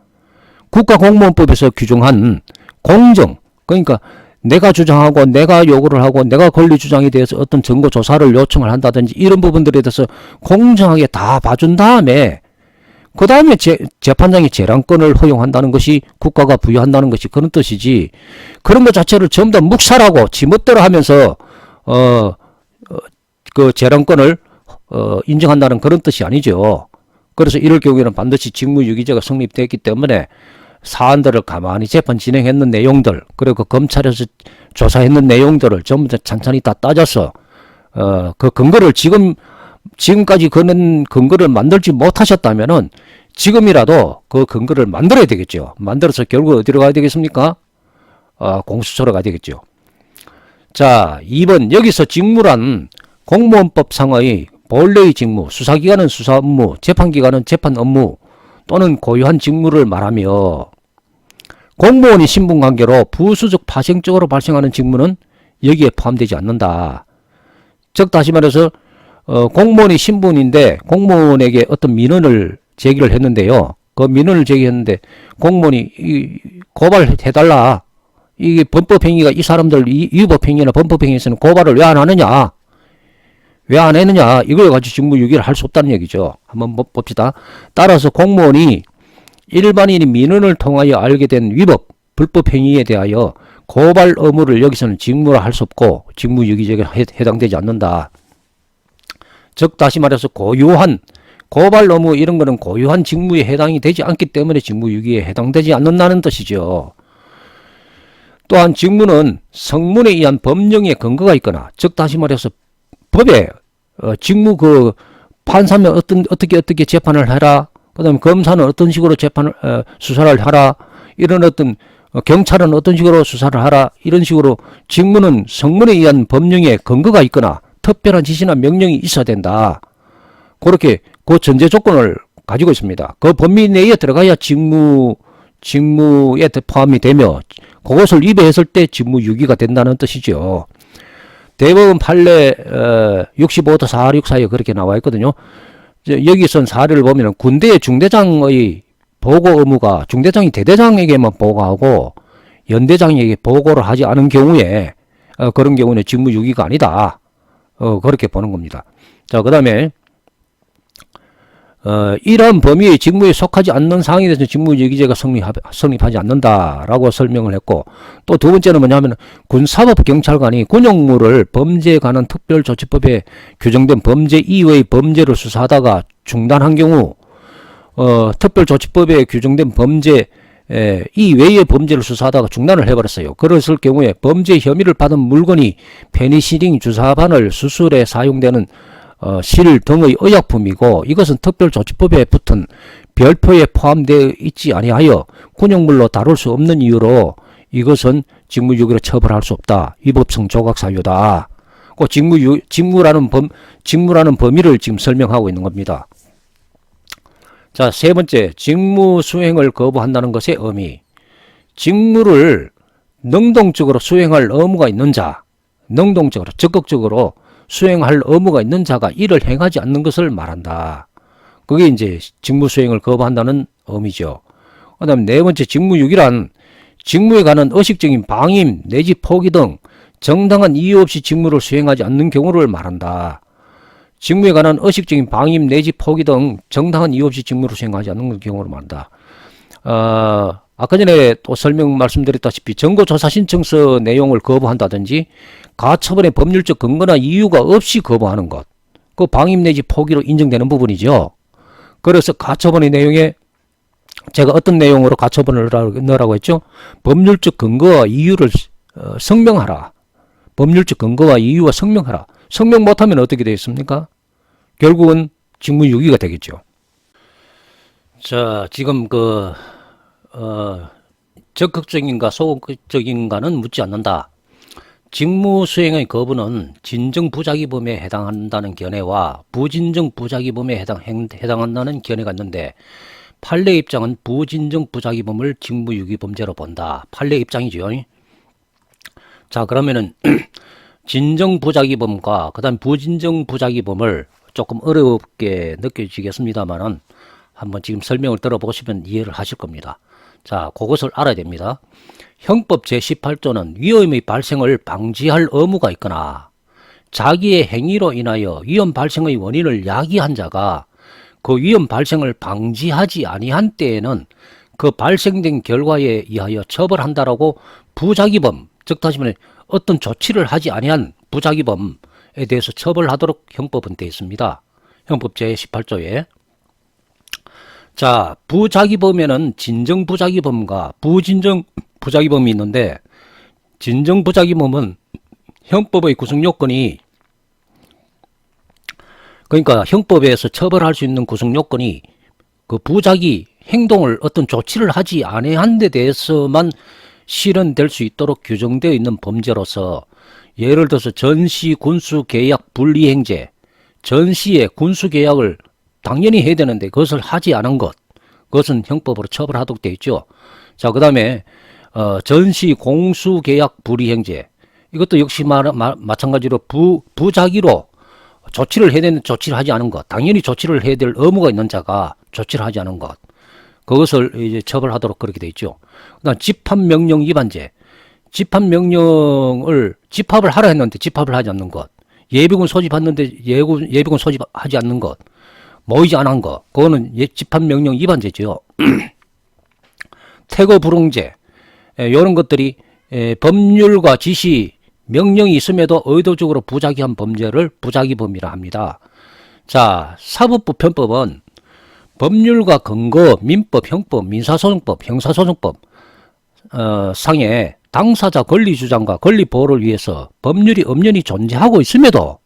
국가공무원법에서 규정한 공정, 그러니까 내가 주장하고 내가 요구를 하고 내가 권리 주장에 대해서 어떤 증거 조사를 요청을 한다든지 이런 부분들에 대해서 공정하게 다 봐준 다음에 그 다음에 재판장이 재량권을 허용한다는 것이 국가가 부여한다는 것이 그런 뜻이지 그런 것 자체를 전부 다 묵살하고 지멋대로 하면서 그 재량권을 인정한다는 그런 뜻이 아니죠. 그래서 이럴 경우에는 반드시 직무유기죄가 성립됐기 때문에 사안들을 가만히 재판 진행했는 내용들 그리고 검찰에서 조사했는 내용들을 전부 다 찬찬히 다 따져서 그 근거를 지금까지 그런 근거를 만들지 못하셨다면은 지금이라도 그 근거를 만들어야 되겠죠. 만들어서 결국 어디로 가야 되겠습니까? 공수처로 가야 되겠죠. 자, 2번 여기서 직무란 공무원법상의 본래의 직무, 수사기관은 수사 업무, 재판기관은 재판 업무 또는 고유한 직무를 말하며 공무원이 신분관계로 부수적 파생적으로 발생하는 직무는 여기에 포함되지 않는다. 즉 다시 말해서 공무원이 신분인데 공무원에게 어떤 민원을 제기를 했는데요. 그 민원을 제기했는데 공무원이 고발해달라. 이게 범법행위가 이 사람들 위법행위나 범법행위에서는 고발을 왜 안 하느냐. 왜 안 했느냐. 이걸 가지고 직무유기를 할 수 없다는 얘기죠. 한번 봅시다. 따라서 공무원이 일반인이 민원을 통하여 알게 된 위법, 불법행위에 대하여 고발 의무를 여기서는 직무라 할 수 없고 직무유기죄에 해당되지 않는다. 즉 다시 말해서 고유한 고발 의무 이런 거는 고유한 직무에 해당이 되지 않기 때문에 직무유기에 해당되지 않는다는 뜻이죠. 또한 직무는 성문에 의한 법령의 근거가 있거나 즉 다시 말해서 법에 직무 판사면 어떻게 재판을 하라 그다음에 검사는 어떤 식으로 수사를 하라 이런 어떤 경찰은 어떤 식으로 수사를 하라 이런 식으로 직무는 성문에 의한 법령의 근거가 있거나 특별한 지시나 명령이 있어야 된다. 그렇게 그 전제 조건을 가지고 있습니다. 그 범위 내에 들어가야 직무에 포함이 되며 그것을 위배했을 때 직무유기가 된다는 뜻이죠. 대법원 판례 65도 464에 그렇게 나와 있거든요. 여기 쓴 사례를 보면 군대의 중대장의 보고 의무가 중대장이 대대장에게만 보고하고 연대장에게 보고를 하지 않은 경우에 그런 경우는 직무유기가 아니다. 그렇게 보는 겁니다. 자, 그 다음에 이러한 범위의 직무에 속하지 않는 사항에 대해서 직무유기죄가 성립하지 않는다라고 설명을 했고, 또 두 번째는 뭐냐면 군사법경찰관이 군용물을 범죄에 관한 특별조치법에 규정된 범죄 이외의 범죄를 수사하다가 중단한 경우 특별조치법에 규정된 범죄 이외의 범죄를 수사하다가 중단을 해버렸어요. 그랬을 경우에 범죄 혐의를 받은 물건이 페니실린 주사바늘 수술에 사용되는 실 등의 의약품이고, 이것은 특별조치법에 붙은 별표에 포함되어 있지 아니하여 군용물로 다룰 수 없는 이유로 이것은 직무유기로 처벌할 수 없다. 위법성 조각사유다. 그 직무라는 범위를 지금 설명하고 있는 겁니다. 자, 세 번째, 직무 수행을 거부한다는 것의 의미. 직무를 능동적으로 수행할 의무가 있는 자, 능동적으로, 적극적으로 수행할 의무가 있는 자가 이를 행하지 않는 것을 말한다. 그게 이제 직무 수행을 거부한다는 의미죠. 그 다음에 네 번째, 직무유기란 직무에 관한 의식적인 방임 내지 포기 등 정당한 이유 없이 직무를 수행하지 않는 경우를 말한다. 직무에 관한 의식적인 방임 내지 포기 등 정당한 이유 없이 직무를 수행하지 않는 경우를 말한다. 아까 전에 또 말씀드렸다시피 정보조사 신청서 내용을 거부한다든지 가처분의 법률적 근거나 이유가 없이 거부하는 것, 그 방임 내지 포기로 인정되는 부분이죠. 그래서 가처분의 내용에 제가 어떤 내용으로 가처분을 넣으라고 했죠? 법률적 근거와 이유를 성명하라. 법률적 근거와 이유와 성명하라. 성명 못하면 어떻게 되겠습니까? 결국은 직무유기가 되겠죠. 자, 지금 적극적인가 소극적인가는 묻지 않는다. 직무수행의 거부는 진정부작위범에 해당한다는 견해와 부진정부작위범에 해당한다는 견해가 있는데, 판례 입장은 부진정부작위범을 직무유기범죄로 본다. 판례 입장이죠. 자, 그러면은 진정부작위범과 그 다음 부진정부작위범을 조금 어렵게 느껴지겠습니다만은 한번 지금 설명을 들어보시면 이해를 하실 겁니다. 자, 그것을 알아야 됩니다. 형법 제18조는 위험의 발생을 방지할 의무가 있거나 자기의 행위로 인하여 위험 발생의 원인을 야기한 자가 그 위험 발생을 방지하지 아니한 때에는 그 발생된 결과에 의하여 처벌한다라고 부작위범, 즉 다시 말해 어떤 조치를 하지 아니한 부작위범에 대해서 처벌하도록 형법은 되어 있습니다. 형법 제18조에. 자, 부작위범에는 진정부작위범과 부진정부작위범이 있는데, 진정부작위범은 형법의 구성요건이, 그러니까 형법에서 처벌할 수 있는 구성요건이 그 부작위 행동을 어떤 조치를 하지 아니한 데 대해서만 실현될 수 있도록 규정되어 있는 범죄로서, 예를 들어서 전시 군수 계약 불이행죄, 전시의 군수 계약을 당연히 해야 되는데 그것을 하지 않은 것, 그것은 형법으로 처벌하도록 되어 있죠. 자, 그 다음에 전시 공수 계약 불이행죄, 이것도 역시 마찬가지로 부작위로 조치를 해야 되는 조치를 하지 않은 것, 당연히 조치를 해야 될 의무가 있는 자가 조치를 하지 않은 것, 그것을 이제 처벌하도록 그렇게 되어 있죠. 그다음 집합명령 위반죄, 집합명령을 집합을 하라 했는데 집합을 하지 않는 것, 예비군 소집했는데 예비군 소집하지 않는 것, 모이지 않은 것, 그거는 집합명령 위반죄죠. 퇴거불응죄, 이런 것들이 법률과 지시, 명령이 있음에도 의도적으로 부작위한 범죄를 부작위범이라 합니다. 자, 사법부 편법은 법률과 근거, 민법, 형법, 민사소송법, 형사소송법 상에 당사자 권리주장과 권리보호를 위해서 법률이 엄연히 존재하고 있음에도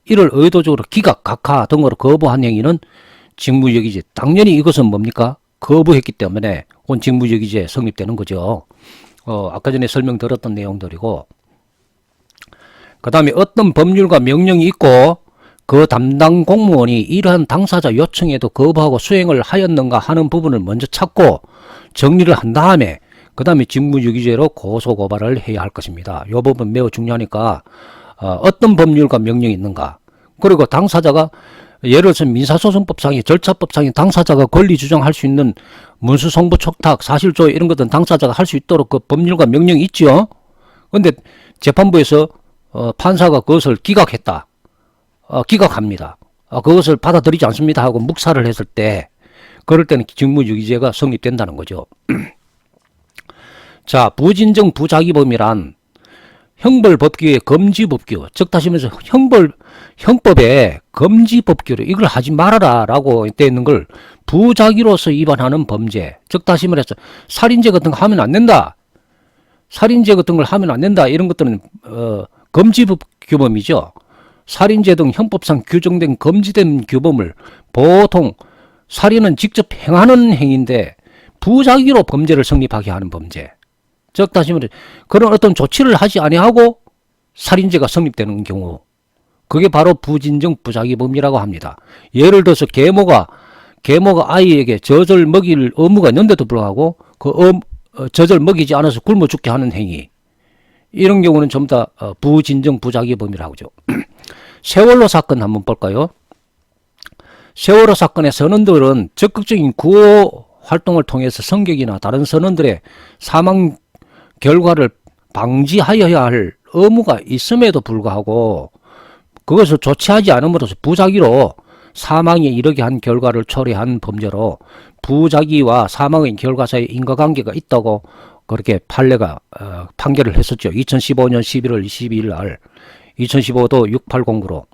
이를 의도적으로 기각, 각하 등으로 거부한 행위는 직무유기죄. 당연히 이것은 뭡니까? 거부했기 때문에 온 직무유기죄 성립되는 거죠. 아까 전에 설명드렸던 내용들이고, 그 다음에 어떤 법률과 명령이 있고 그 담당 공무원이 이러한 당사자 요청에도 거부하고 수행을 하였는가 하는 부분을 먼저 찾고 정리를 한 다음에 그 다음에 직무유기죄로 고소고발을 해야 할 것입니다. 이 부분 매우 중요하니까 어떤 법률과 명령이 있는가, 그리고 당사자가 예를 들어서 민사소송법상의 절차법상의 당사자가 권리 주장할 수 있는 문수송부 촉탁, 사실조회 이런 것들은 당사자가 할 수 있도록 그 법률과 명령이 있죠. 그런데 재판부에서 판사가 그것을 기각했다. 기각합니다. 그것을 받아들이지 않습니다 하고 묵살을 했을 때, 그럴 때는 직무유기죄가 성립된다는 거죠. 자, 부진정 부작위범이란 형벌법규의 금지법규, 즉 다시 말해서 형법에 금지법규로 이걸 하지 말아라 라고 되어 있는 걸 부작위로서 위반하는 범죄, 즉 다시 말해서 살인죄 같은 거 하면 안 된다, 살인죄 같은 걸 하면 안 된다, 이런 것들은 금지법규범이죠. 살인죄 등 형법상 규정된 금지된 규범을, 보통 살인은 직접 행하는 행위인데 부작위로 범죄를 성립하게 하는 범죄, 즉 다시 말해 그런 어떤 조치를 하지 아니하고 살인죄가 성립되는 경우, 그게 바로 부진정 부작위범이라고 합니다. 예를 들어서 계모가 아이에게 젖을 먹일 의무가 있는데도 불구하고 젖을 먹이지 않아서 굶어 죽게 하는 행위, 이런 경우는 전부 다 부진정 부작위범이라고 하죠. 세월호 사건 한번 볼까요? 세월호 사건의 선원들은 적극적인 구호 활동을 통해서 성격이나 다른 선원들의 사망 결과를 방지하여야 할 의무가 있음에도 불구하고 그것을 조치하지 않음으로써 부작위로 사망에 이르게 한 결과를 초래한 범죄로 부작위와 사망의 결과 사이에 인과관계가 있다고 그렇게 판례가 판결을 했었죠. 2015년 11월 22일 날 2015도 6809로.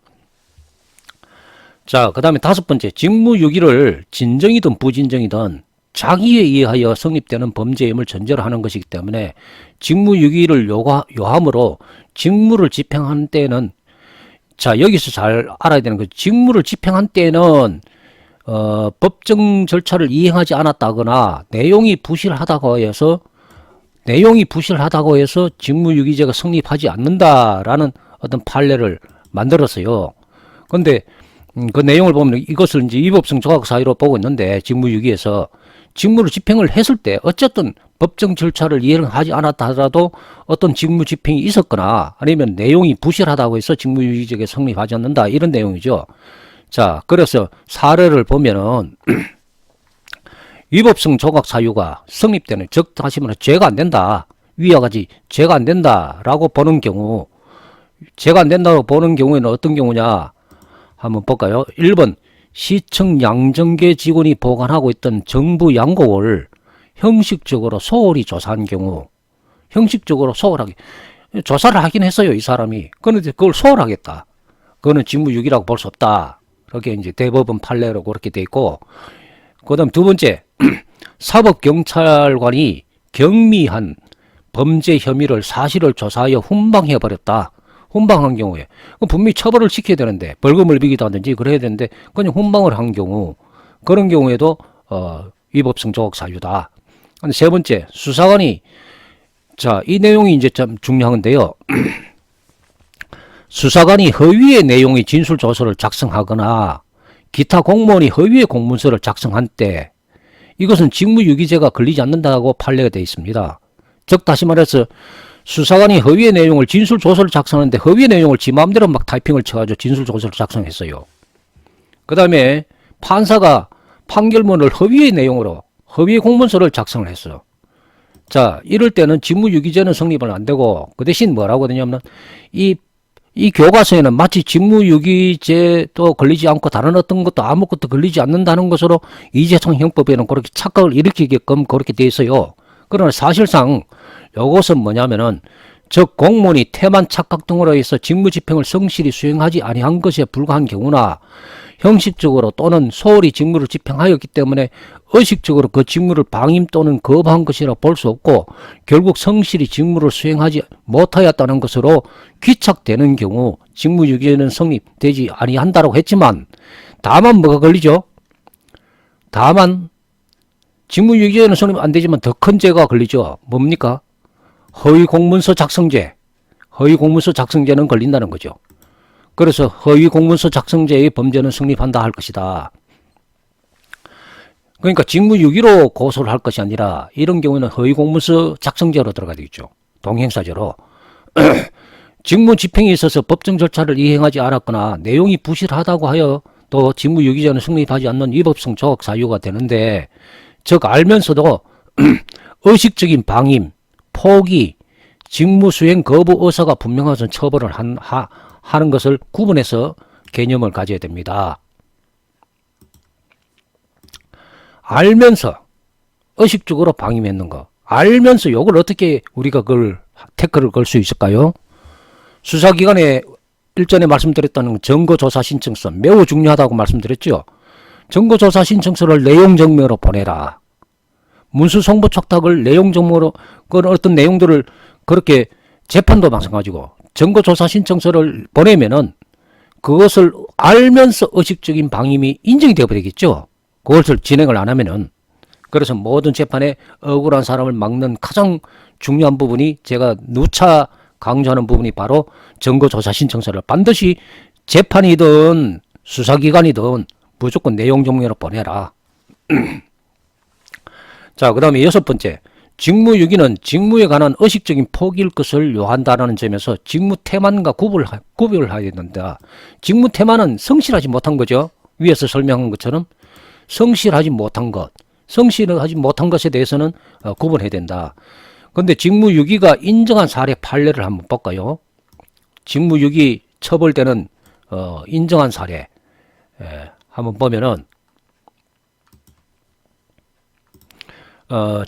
자, 그 다음에 다섯 번째, 직무유기를 진정이든 부진정이든 자기에 의하여 성립되는 범죄임을 전제로 하는 것이기 때문에 직무유기를 요함으로 직무를 집행하는 때에는, 자, 여기서 잘 알아야 되는 거, 직무를 집행한 때에는 법정 절차를 이행하지 않았다거나 내용이 부실하다고 해서 직무유기죄가 성립하지 않는다라는 어떤 판례를 만들었어요. 근데 그 내용을 보면 이것을 이제 위법성 조각 사유로 보고 있는데, 직무유기에서 직무를 집행을 했을 때 어쨌든 법정 절차를 이행하지 않았다 하더라도 어떤 직무 집행이 있었거나 아니면 내용이 부실하다고 해서 직무유기죄가 성립하지 않는다, 이런 내용이죠. 자, 그래서 사례를 보면은 위법성 조각 사유가 성립되는, 즉 다시 말해 죄가 안 된다, 위와 같이 죄가 안 된다라고 보는 경우, 죄가 안 된다고 보는 경우에는 어떤 경우냐 한번 볼까요? 1번, 시청 양정계 직원이 보관하고 있던 정부 양곡을 형식적으로 소홀히 조사한 경우, 형식적으로 소홀하게 조사를 하긴 했어요, 이 사람이. 그런데 그걸 소홀하겠다, 그거는 직무유기라고 볼 수 없다, 그렇게 이제 대법원 판례로 그렇게 돼 있고, 그 다음 두 번째, 사법경찰관이 경미한 범죄 혐의를 사실을 조사하여 훈방해버렸다. 훈방한 경우에 분명히 처벌을 시켜야 되는데, 벌금을 매기도 하든지 그래야 되는데 그냥 훈방을 한 경우, 그런 경우에도 위법성 조각 사유다. 세 번째, 수사관이, 자, 이 내용이 이제 좀 중요한데요. 수사관이 허위의 내용의 진술조서를 작성하거나 기타 공무원이 허위의 공문서를 작성한 때 이것은 직무유기죄가 걸리지 않는다고 판례가 되어 있습니다. 즉 다시 말해서 수사관이 허위의 내용을, 진술조서를 작성하는데 허위의 내용을 지 마음대로 막 타이핑을 쳐가지고 진술조서를 작성했어요. 그 다음에 판사가 판결문을 허위의 내용으로 허위의 공문서를 작성을 했어요. 자, 이럴 때는 직무유기죄는 성립은 안 되고, 그 대신 뭐라고 되냐면 이 교과서에는 마치 직무유기죄도 걸리지 않고 다른 어떤 것도 아무것도 걸리지 않는다는 것으로 이재창형법에는 그렇게 착각을 일으키게끔 그렇게 돼 있어요. 그러나 사실상 이것은 뭐냐면은 즉 공무원이 태만 착각 등으로 해서 직무집행을 성실히 수행하지 아니한 것에 불과한 경우나 형식적으로 또는 소홀히 직무를 집행하였기 때문에 의식적으로 그 직무를 방임 또는 거부한 것이라 볼 수 없고 결국 성실히 직무를 수행하지 못하였다는 것으로 귀착되는 경우 직무유기죄는 성립되지 아니한다고 했지만, 다만 뭐가 걸리죠? 다만 직무유기죄는 성립 안 되지만 더 큰 죄가 걸리죠. 뭡니까? 허위공문서 작성죄. 허위공문서 작성죄는 걸린다는 거죠. 그래서 허위공문서 작성죄의 범죄는 성립한다 할 것이다. 그러니까 직무유기로 고소를 할 것이 아니라 이런 경우는 허위공문서 작성죄로 들어가야 되겠죠. 동행사죄로. 직무집행에 있어서 법정 절차를 이행하지 않았거나 내용이 부실하다고 하여 또 직무유기죄는 성립하지 않는 위법성 조각 사유가 되는데, 즉 알면서도 의식적인 방임, 포기, 직무수행 거부 의사가 분명한 처벌을 하는 것을 구분해서 개념을 가져야 됩니다. 알면서 의식적으로 방임했는 거. 알면서 요걸 어떻게 우리가 그걸 태클을 걸 수 있을까요? 수사기관에 일전에 말씀드렸다는 증거조사 신청서 매우 중요하다고 말씀드렸죠. 증거조사 신청서를 내용 증명으로 보내라. 문수 송부 촉탁을 내용 증명으로 그 어떤 내용들을 그렇게 재판도 마찬가지고 증거조사 신청서를 보내면은 그것을 알면서 의식적인 방임이 인정이 되어버리겠죠. 그것을 진행을 안 하면은. 그래서 모든 재판에 억울한 사람을 막는 가장 중요한 부분이 제가 누차 강조하는 부분이 바로 증거조사 신청서를 반드시 재판이든 수사기관이든 무조건 내용 증명으로 보내라. 자, 그 다음에 6번째. 직무유기는 직무에 관한 의식적인 포기일 것을 요한다라는 점에서 직무태만과 구별을 해야 된다. 직무태만은 성실하지 못한 거죠. 위에서 설명한 것처럼 성실하지 못한 것, 성실하지 못한 것에 대해서는 구분해야 된다. 그런데 직무유기가 인정한 사례 판례를 한번 볼까요? 직무유기 처벌되는 인정한 사례 한번 보면은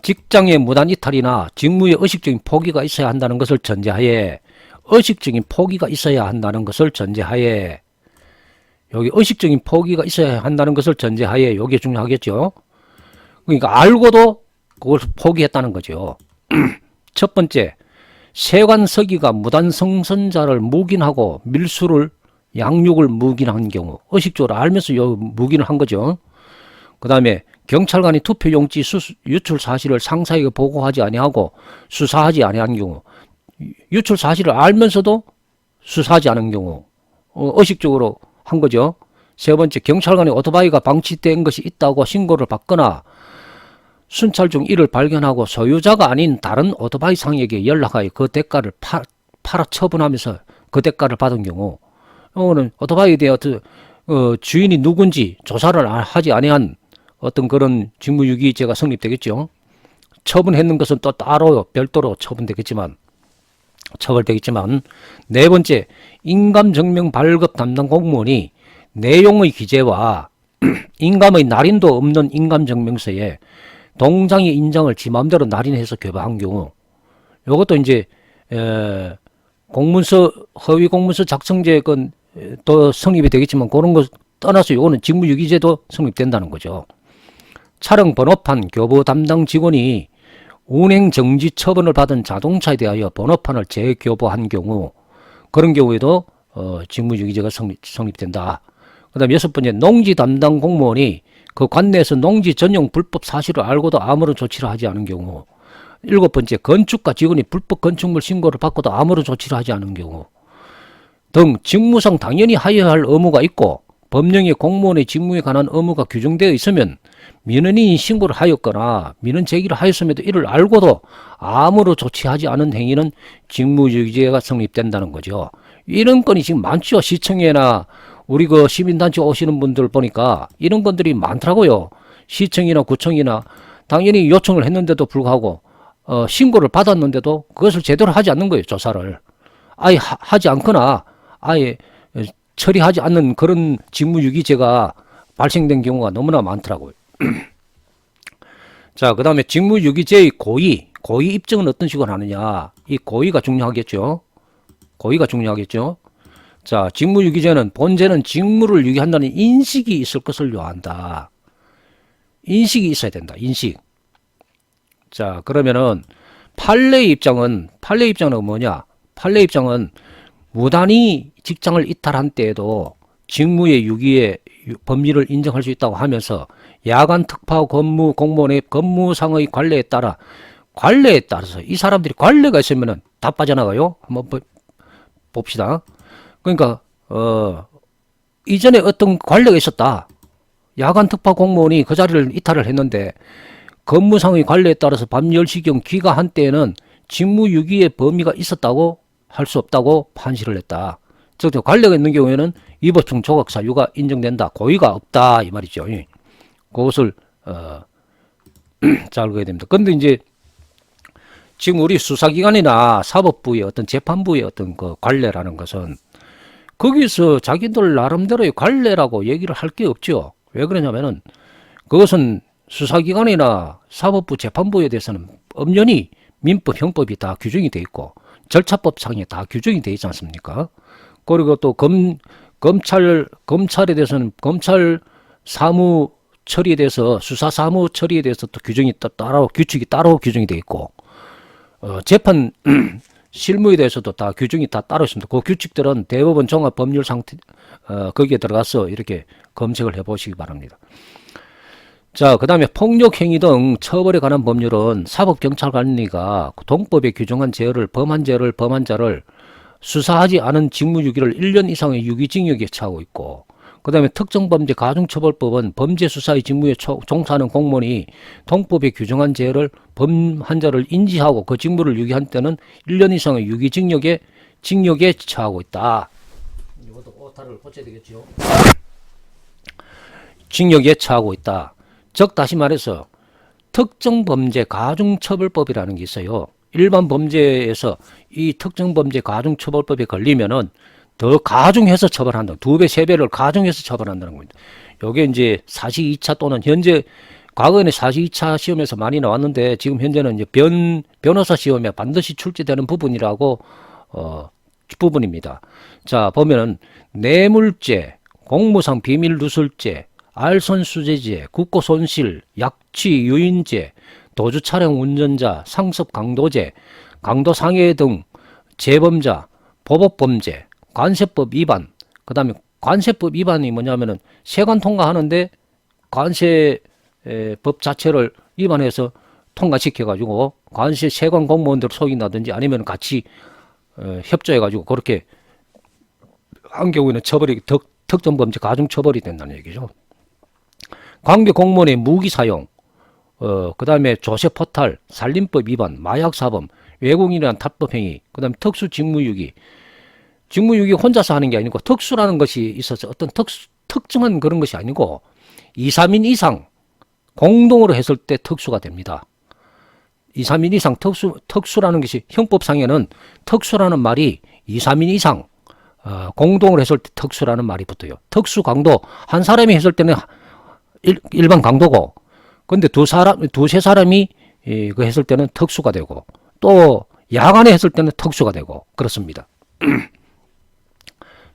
직장의 무단 이탈이나 직무의 의식적인 포기가 있어야 한다는 것을 전제하에 의식적인 포기가 있어야 한다는 것을 전제하에 여기 의식적인 포기가 있어야 한다는 것을 전제하에 이게 중요하겠죠. 그러니까 알고도 그걸 포기했다는 거죠. 첫 번째, 세관서기가 무단 성선자를 묵인하고 밀수를 양육을 묵인한 경우 의식적으로 알면서 묵인을 한 거죠. 그 다음에 경찰관이 투표용지 유출 사실을 상사에게 보고하지 아니하고 수사하지 아니한 경우 유출 사실을 알면서도 수사하지 않은 경우 의식적으로 한 거죠. 세 번째, 경찰관이 오토바이가 방치된 것이 있다고 신고를 받거나 순찰 중 이를 발견하고 소유자가 아닌 다른 오토바이 상에게 연락하여 그 대가를 팔아 처분하면서 그 대가를 받은 경우 이거는 오토바이에 대해 주인이 누군지 조사를 하지 아니한 어떤 그런 직무유기죄가 성립되겠죠. 처분했는 것은 또 따로 별도로 처벌되겠지만 네 번째, 인감증명 발급 담당 공무원이 내용의 기재와 인감의 날인도 없는 인감증명서에 동장의 인장을 지 마음대로 날인해서 교부한 경우 이것도 이제 공문서 허위 공문서 작성죄 건또 성립이 되겠지만 그런 거 떠나서 이거는 직무유기죄도 성립된다는 거죠. 차량 번호판 교부 담당 직원이 운행 정지 처분을 받은 자동차에 대하여 번호판을 재교부한 경우 그런 경우에도 직무유기죄가 성립된다. 그 다음 6번째, 농지 담당 공무원이 그 관내에서 농지 전용 불법 사실을 알고도 아무런 조치를 하지 않은 경우 7번째, 건축가 직원이 불법 건축물 신고를 받고도 아무런 조치를 하지 않은 경우 등 직무상 당연히 하여야 할 의무가 있고 법령에 공무원의 직무에 관한 의무가 규정되어 있으면 민원인이 신고를 하였거나 민원 제기를 하였음에도 이를 알고도 아무런 조치하지 않은 행위는 직무유기죄가 성립된다는 거죠. 이런 건이 지금 많죠. 시청에나 우리 그 시민단체 오시는 분들 보니까 이런 건들이 많더라고요. 시청이나 구청이나 당연히 요청을 했는데도 불구하고 신고를 받았는데도 그것을 제대로 하지 않는 거예요. 조사를 아예 하지 않거나 아예 처리하지 않는 그런 직무유기죄가 발생된 경우가 너무나 많더라고요. 자, 그 다음에 직무유기죄의 고의 입증은 어떤 식으로 하느냐. 이 고의가 중요하겠죠. 자, 직무유기죄는 본죄는 직무를 유기한다는 인식이 있을 것을 요한다. 인식이 있어야 된다. 인식. 자, 그러면은 판례의 입장은 뭐냐? 판례의 입장은 무단히 직장을 이탈한 때에도 직무의 유기의 법리를 인정할 수 있다고 하면서 야간 특파 근무 공무원의 근무상의 관례에 따라서 이 사람들이 관례가 있으면은 다 빠져나가요. 한번 봅시다. 그러니까 이전에 어떤 관례가 있었다. 야간 특파 공무원이 그 자리를 이탈을 했는데 근무상의 관례에 따라서 밤 10시경 귀가한 때에는 직무유기의 범위가 있었다고 할 수 없다고 판시를 했다. 즉 관례가 있는 경우에는 위법중 조각 사유가 인정된다. 고의가 없다 이 말이죠. 그것을 잘 알아야 됩니다. 그런데 이제 지금 우리 수사기관이나 사법부의 어떤 재판부의 어떤 그 관례라는 것은 거기서 자기들 나름대로의 관례라고 얘기를 할 게 없죠. 왜 그러냐면은 그것은 수사기관이나 사법부, 재판부에 대해서는 엄연히 민법, 형법이 다 규정이 돼 있고 절차법상에 다 규정이 돼 있지 않습니까? 그리고 또 검찰에 대해서는 검찰 사무 처리에 대해서 수사 사무 처리에 대해서 또 규정이 따로 규칙이 따로 규정이 돼 있고 재판 실무에 대해서도 다 규정이 다 따로 있습니다. 그 규칙들은 대법원 종합 법률 상태 거기에 들어가서 이렇게 검색을 해보시기 바랍니다. 자, 그 다음에 폭력행위 등 처벌에 관한 법률은 사법경찰관리가 동법에 규정한 죄를 범한 자를 수사하지 않은 직무유기를 1년 이상의 유기징역에 처하고 있고, 그 다음에 특정범죄 가중처벌법은 범죄수사의 직무에 종사하는 공무원이 동법에 규정한 죄를 범한 자를 인지하고 그 직무를 유기한 때는 1년 이상의 유기징역에 처하고 있다. 이것도 오타를 고쳐야 되겠죠. 징역에 처하고 있다. 즉 다시 말해서 특정범죄 가중처벌법이라는 게 있어요. 일반 범죄에서 이 특정범죄 가중처벌법에 걸리면은 더 가중해서 처벌한다. 2배, 3배를 가중해서 처벌한다는 겁니다. 요게 이제 사시 2차 또는 현재 과거에는 사시 2차 시험에서 많이 나왔는데 지금 현재는 이제 변호사 시험에 반드시 출제되는 부분이라고 부분입니다. 자, 보면은 뇌물죄, 공무상 비밀 누설죄, 알선수재죄, 국고손실, 약취 유인죄, 도주 차량 운전자, 상습 강도죄, 강도상해 등 재범자, 보복범죄, 관세법 위반, 그 다음에 관세법 위반이 뭐냐면은 세관 통과하는데 관세법 자체를 위반해서 통과시켜가지고 관세 세관 공무원들 속인다든지 아니면 같이 협조해가지고 그렇게 한 경우에는 처벌이 특정범죄 가중처벌이 된다는 얘기죠. 관계 공무원의 무기 사용, 그 다음에 조세 포탈, 살림법 위반, 마약사범, 외국인이란 탈법 행위, 그 다음에 특수 직무유기. 직무유기 혼자서 하는 게 아니고 특수라는 것이 있어서 어떤 특정한 그런 것이 아니고 2, 3인 이상 공동으로 했을 때 특수가 됩니다. 2, 3인 이상 특수라는 것이 형법상에는 특수라는 말이 2, 3인 이상 공동으로 했을 때 특수라는 말이 붙어요. 특수 강도 한 사람이 했을 때는 일반 강도고, 근데 두세 사람이 그 했을 때는 특수가 되고, 또 야간에 했을 때는 특수가 되고, 그렇습니다.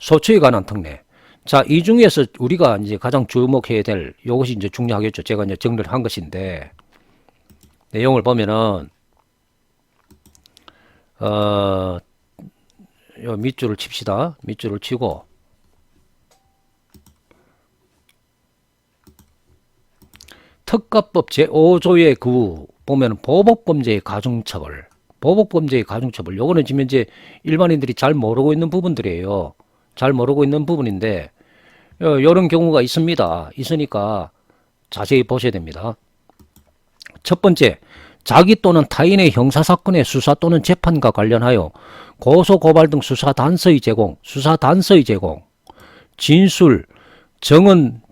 소추에 관한 특례. 자, 이 중에서 우리가 이제 가장 주목해야 될 이것이 이제 중요하겠죠. 제가 이제 정리를 한 것인데, 내용을 보면은, 요 밑줄을 칩시다. 밑줄을 치고, 특가법 제5조의 그 보면 보복범죄의 가중처벌, 보복범죄의 가중처벌. 요거는 지금 이제 일반인들이 잘 모르고 있는 부분들이에요. 잘 모르고 있는 부분인데 요런 경우가 있습니다. 있으니까 자세히 보셔야 됩니다. 첫 번째, 자기 또는 타인의 형사사건의 수사 또는 재판과 관련하여 고소, 고발 등 수사 단서의 제공, 진술, 정언,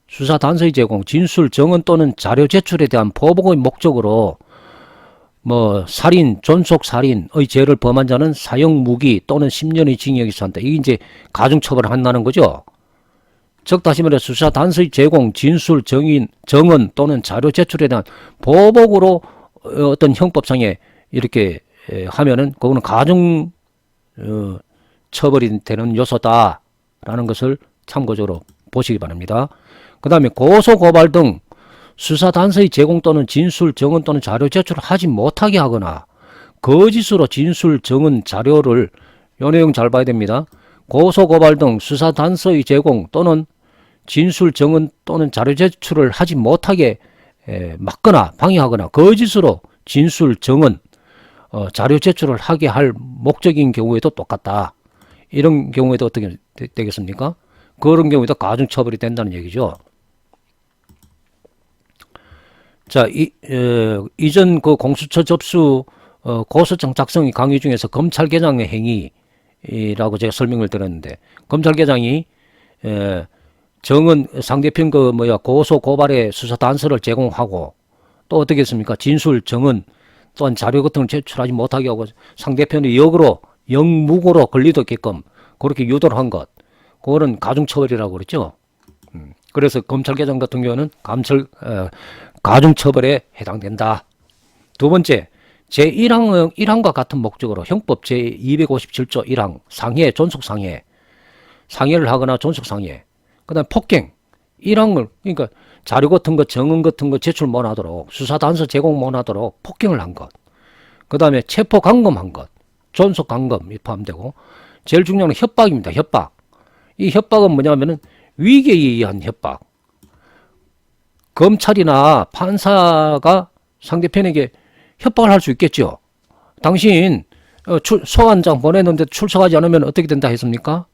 수사 단서의 제공, 진술, 정언 또는 자료 제출에 대한 보복의 목적으로 살인, 존속살인의 죄를 범한 자는 사형 무기 또는 10년의 징역이 처한다. 이게 이제 가중처벌을 한다는 거죠. 즉 다시 말해 수사 단서의 제공, 진술, 정언 또는 자료 제출에 대한 보복으로 어떤 형법상에 이렇게 하면은 그거는 가중 처벌이 되는 요소다라는 것을 참고적으로 보시기 바랍니다. 그 다음에 고소, 고발 등 수사 단서의 제공 또는 진술, 정언 또는 자료 제출을 하지 못하게 하거나 거짓으로 진술, 정언, 자료를 요 내용 잘 봐야 됩니다. 고소, 고발 등 수사 단서의 제공 또는 진술, 정언 또는 자료 제출을 하지 못하게 막거나 방해하거나 거짓으로 진술, 정언, 자료 제출을 하게 할 목적인 경우에도 똑같다. 이런 경우에도 어떻게 되겠습니까? 그런 경우에도 가중처벌이 된다는 얘기죠. 자, 이전 그 공수처 접수 고소장 작성의 강의 중에서 검찰개장의 행위라고 제가 설명을 드렸는데, 검찰개장이 정은 상대편 고소 고발의 수사 단서를 제공하고 또 어떻게 했습니까? 진술, 정은 또한 자료 같은 걸 제출하지 못하게 하고 상대편이 영무고로 걸리도록게끔 그렇게 유도를 한 것, 그거는 가중처벌이라고 그랬죠. 그래서 검찰개정 같은 경우는 가중처벌에 해당된다. 두 번째, 제1항과 같은 목적으로 형법 제257조 1항 상해, 존속상해, 상해를 하거나 존속상해, 그 다음에 폭행, 1항을, 그러니까 자료 같은 거, 증언 같은 거 제출 못하도록, 수사단서 제공 못하도록 폭행을 한 것, 그 다음에 체포감금한 것, 존속감금이 포함되고, 제일 중요한 건 협박입니다. 협박. 이 협박은 뭐냐면은 위계에 의한 협박. 검찰이나 판사가 상대편에게 협박을 할 수 있겠죠. 당신 소환장 보냈는데 출석하지 않으면 어떻게 된다 했습니까?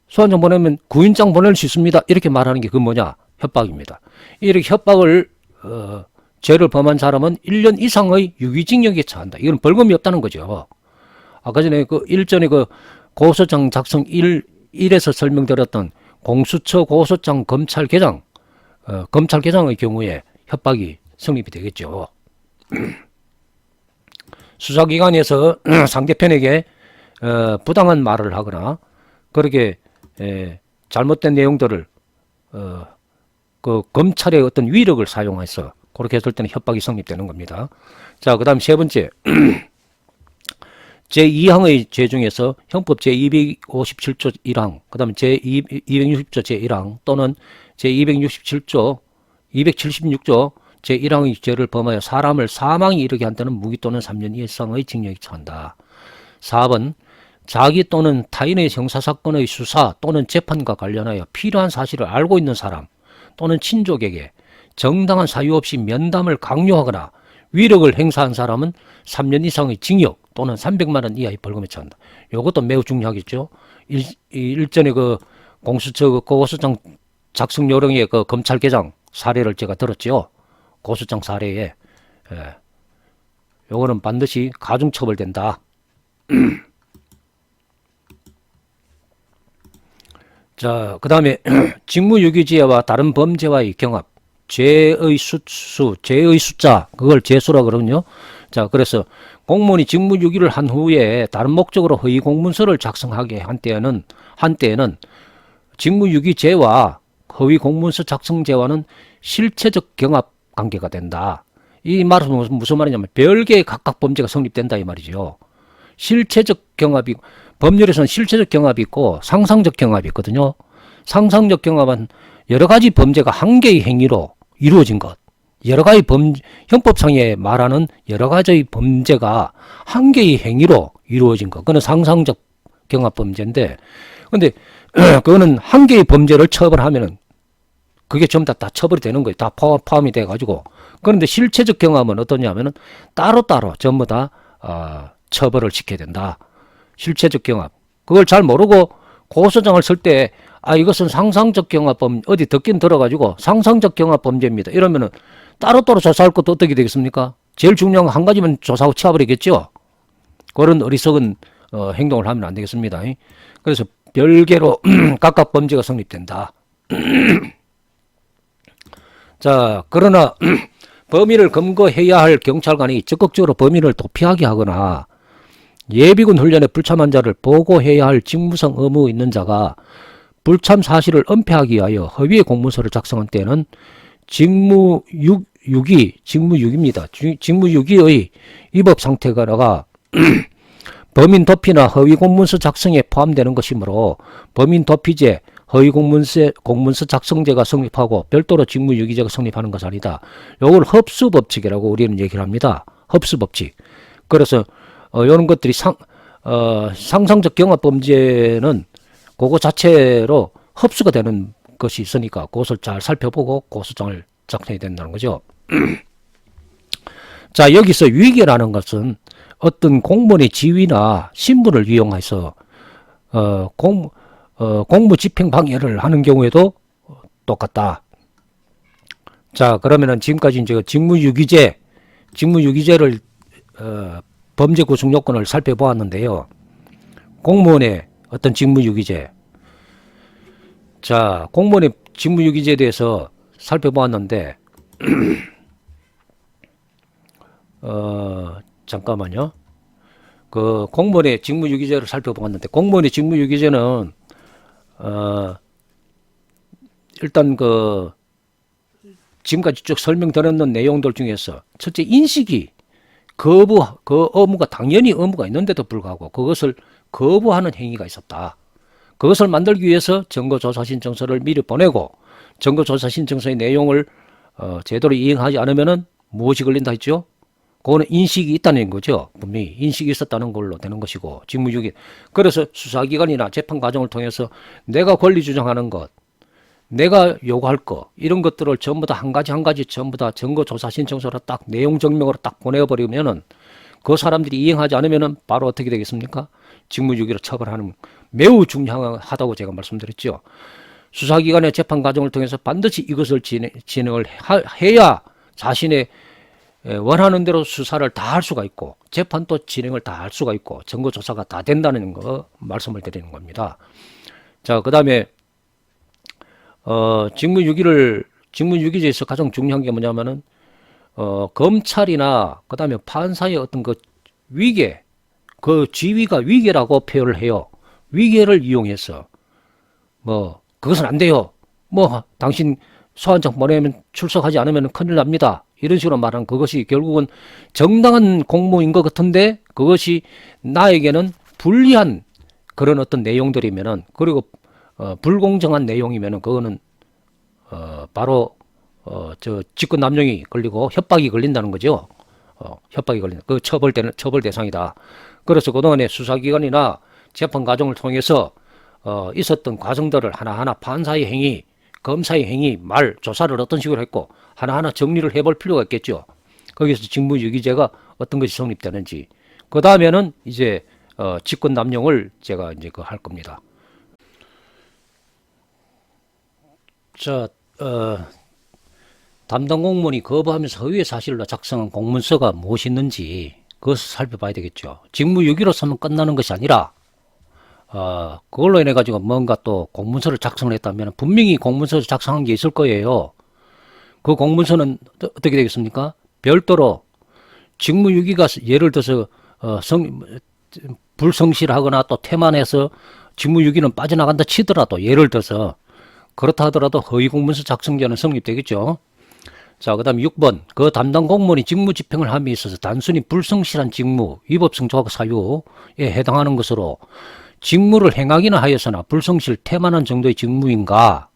소환장 보내면 구인장 보낼 수 있습니다. 이렇게 말하는 게 그 뭐냐? 협박입니다. 이렇게 협박을 죄를 범한 사람은 1년 이상의 유기징역에 처한다. 이건 벌금이 없다는 거죠. 아까 전에 일전에 고소장 작성 1에서 설명드렸던 공수처 고소장 검찰개정의 경우에 협박이 성립이 되겠죠. 수사기관에서 상대편에게 부당한 말을 하거나 그렇게 잘못된 내용들을 검찰의 어떤 위력을 사용해서 그렇게 했을 때는 협박이 성립되는 겁니다. 자, 그 다음 세 번째, 제2항의 죄 중에서 형법 제257조 1항, 그 다음에 제260조 제1항 또는 제267조 276조 제1항의 죄를 범하여 사람을 사망에 이르게 한 때는 무기 또는 3년 이상의 징역에 처한다. 4번, 자기 또는 타인의 형사사건의 수사 또는 재판과 관련하여 필요한 사실을 알고 있는 사람 또는 친족에게 정당한 사유 없이 면담을 강요하거나 위력을 행사한 사람은 3년 이상의 징역 또는 300만 원 이하의 벌금에 처한다. 이것도 매우 중요하겠죠. 일전에 공수처 고소장 작성 요령의 검찰개정 사례를 제가 들었죠. 고소장 사례에. 요거는 반드시 가중처벌된다. 자, 그 다음에 직무유기죄와 다른 범죄와의 경합, 죄의 숫자, 그걸 죄수라 그러거든요. 자, 그래서 공무원이 직무유기를 한 후에 다른 목적으로 허위 공문서를 작성하게 한 때에는 직무유기죄와 허위 공문서 작성죄와는 실체적 경합 관계가 된다. 이 말은 무슨 말이냐면 별개의 각각 범죄가 성립된다 이 말이죠. 실체적 경합이, 법률에서는 실체적 경합이 있고 상상적 경합이 있거든요. 상상적 경합은 여러 가지 범죄가 한 개의 행위로 이루어진 것. 여러 가지 형법상에 말하는 여러 가지의 범죄가 한 개의 행위로 이루어진 것. 그건 상상적 경합 범죄인데, 근데 그거는 한 개의 범죄를 처벌하면은 그게 전부 다 처벌이 되는 거예요. 다 포함이 돼가지고. 그런데 실체적 경합은 어떠냐면은 따로따로 전부 다 처벌을 시켜야 된다. 실체적 경합. 그걸 잘 모르고 고소장을 쓸 때 이것은 상상적 경합범 어디 듣긴 들어가지고 상상적 경합범죄입니다. 이러면은 따로따로 조사할 것도 어떻게 되겠습니까? 제일 중요한 거 한 가지만 조사하고 치워버리겠죠. 그런 어리석은 행동을 하면 안 되겠습니다. 그래서 별개로 각각 범죄가 성립된다. 자, 그러나 범인을 검거해야 할 경찰관이 적극적으로 범인을 도피하게 하거나 예비군 훈련에 불참한 자를 보고해야 할 직무상 의무 있는 자가 불참 사실을 은폐하기 위하여 허위의 공문서를 작성한 때는 직무유기입니다. 직무유기의 위법 상태가 범인 도피나 허위 공문서 작성에 포함되는 것이므로 범인 도피죄, 허위 공문서 작성죄가 성립하고 별도로 직무유기죄가 성립하는 것은 아니다. 이걸 흡수법칙이라고 우리는 얘기를 합니다. 흡수법칙. 그래서 이런 것들이 상상적 경합범죄는 그거 자체로 흡수가 되는 것이 있으니까 그것을 잘 살펴보고 고소장을 작성해야 된다는 거죠. 자, 여기서 위계라는 것은 어떤 공무원의 지위나 신분을 이용해서 공무 집행 방해를 하는 경우에도 똑같다. 자, 그러면은 지금까지 이제 직무유기죄를 범죄 구성 요건을 살펴보았는데요. 공무원의 어떤 직무유기죄. 자, 공무원의 직무유기죄에 대해서 살펴보았는데, 잠깐만요. 그 공무원의 직무유기죄를 살펴보았는데, 공무원의 직무유기죄는 일단 지금까지 쭉 설명드렸는 내용들 중에서 첫째 인식이 그 의무가 당연히 의무가 있는데도 불구하고 그것을 거부하는 행위가 있었다. 그것을 만들기 위해서 증거조사 신청서를 미리 보내고 증거조사 신청서의 내용을 제대로 이행하지 않으면은 무엇이 걸린다 했죠? 그거는 인식이 있다는 거죠. 분명히 인식이 있었다는 걸로 되는 것이고 직무유기. 그래서 수사기관이나 재판 과정을 통해서 내가 권리 주장하는 것, 내가 요구할 거 이런 것들을 전부 다 한 가지 전부 다 증거조사 신청서로 딱 내용 증명으로 딱 보내버리면은 그 사람들이 이행하지 않으면은 바로 어떻게 되겠습니까? 직무유기로 처벌하는 매우 중요하다고 제가 말씀드렸죠. 수사기관의 재판 과정을 통해서 반드시 이것을 진행을 해야 자신의 원하는 대로 수사를 다 할 수가 있고 재판도 진행을 다 할 수가 있고 증거조사가 다 된다는 거 말씀을 드리는 겁니다. 자, 그 다음에 직무유기죄에서 가장 중요한 게 뭐냐면은 검찰이나 그 다음에 판사의 어떤 그 위계, 그 지위가 위계라고 표현을 해요. 위계를 이용해서 그것은 안 돼요. 당신 소환장 보내면 출석하지 않으면 큰일 납니다. 이런 식으로 말하는 그것이 결국은 정당한 공무인 것 같은데 그것이 나에게는 불리한 그런 어떤 내용들이면은 그리고 불공정한 내용이면은 그거는 바로 직권 남용이 걸리고 협박이 걸린다는 거죠. 협박이 걸린다. 그 처벌 대상이다. 그래서 그동안에 수사기관이나 재판 과정을 통해서 있었던 과정들을 하나하나 판사의 행위, 검사의 행위, 말, 조사를 어떤 식으로 했고 하나하나 정리를 해볼 필요가 있겠죠. 거기서 직무유기죄가 어떤 것이 성립되는지. 그 다음에는 이제 직권 남용을 제가 이제 할 겁니다. 자, 담당 공무원이 거부하면서 허위의 사실로 작성한 공문서가 무엇이 있는지 그것을 살펴봐야 되겠죠. 직무유기로서만 끝나는 것이 아니라 그걸로 인해 가지고 뭔가 또 공문서를 작성을 했다면 분명히 공문서를 작성한 게 있을 거예요. 그 공문서는 어떻게 되겠습니까? 별도로 직무유기가 예를 들어서 불성실하거나 또 태만해서 직무유기는 빠져나간다 치더라도 예를 들어서 그렇다 하더라도 허위 공문서 작성죄는 성립되겠죠. 자, 그 다음 6번. 그 담당 공무원이 직무 집행을 함에 있어서 단순히 불성실한 직무, 위법성 조각 사유에 해당하는 것으로 직무를 행하기는 하였으나 불성실, 태만한 정도의 직무인가?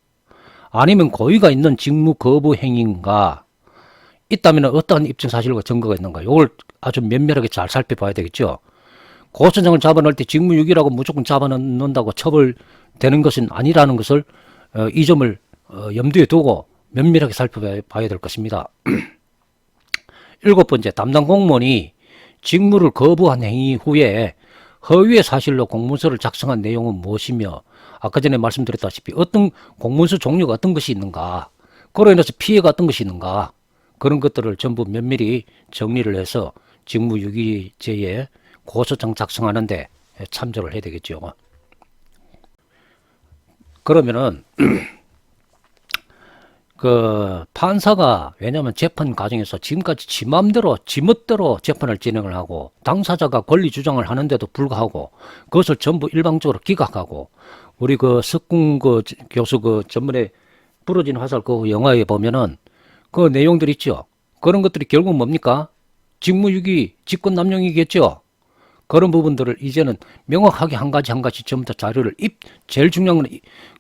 아니면 고의가 있는 직무 거부 행위인가? 있다면 어떠한 입증 사실과 증거가 있는가? 이걸 아주 면밀하게 잘 살펴봐야 되겠죠. 고소장을 잡아넣을 때 직무유기라고 무조건 잡아넣는다고 처벌되는 것은 아니라는 것을 이 점을 염두에 두고 면밀하게 살펴봐야 될 것입니다. 7번째, 담당 공무원이 직무를 거부한 행위 후에 허위의 사실로 공문서를 작성한 내용은 무엇이며 아까 전에 말씀드렸다시피 어떤 공문서 종류가 어떤 것이 있는가, 그로 인해서 피해가 어떤 것이 있는가, 그런 것들을 전부 면밀히 정리를 해서 직무유기죄에 고소장 작성하는데 참조를 해야 되겠죠. 그러면은 그 판사가 왜냐하면 재판 과정에서 지금까지 지 맘대로 지멋대로 재판을 진행을 하고 당사자가 권리 주장을 하는데도 불구하고 그것을 전부 일방적으로 기각하고 우리 그 석궁 그 교수 그 전문에 부러진 화살 그 영화에 보면은 그 내용들 있죠. 그런 것들이 결국 뭡니까? 직무유기, 직권남용이겠죠. 그런 부분들을 이제는 명확하게 한 가지 전부 다 자료를 제일 중요한 건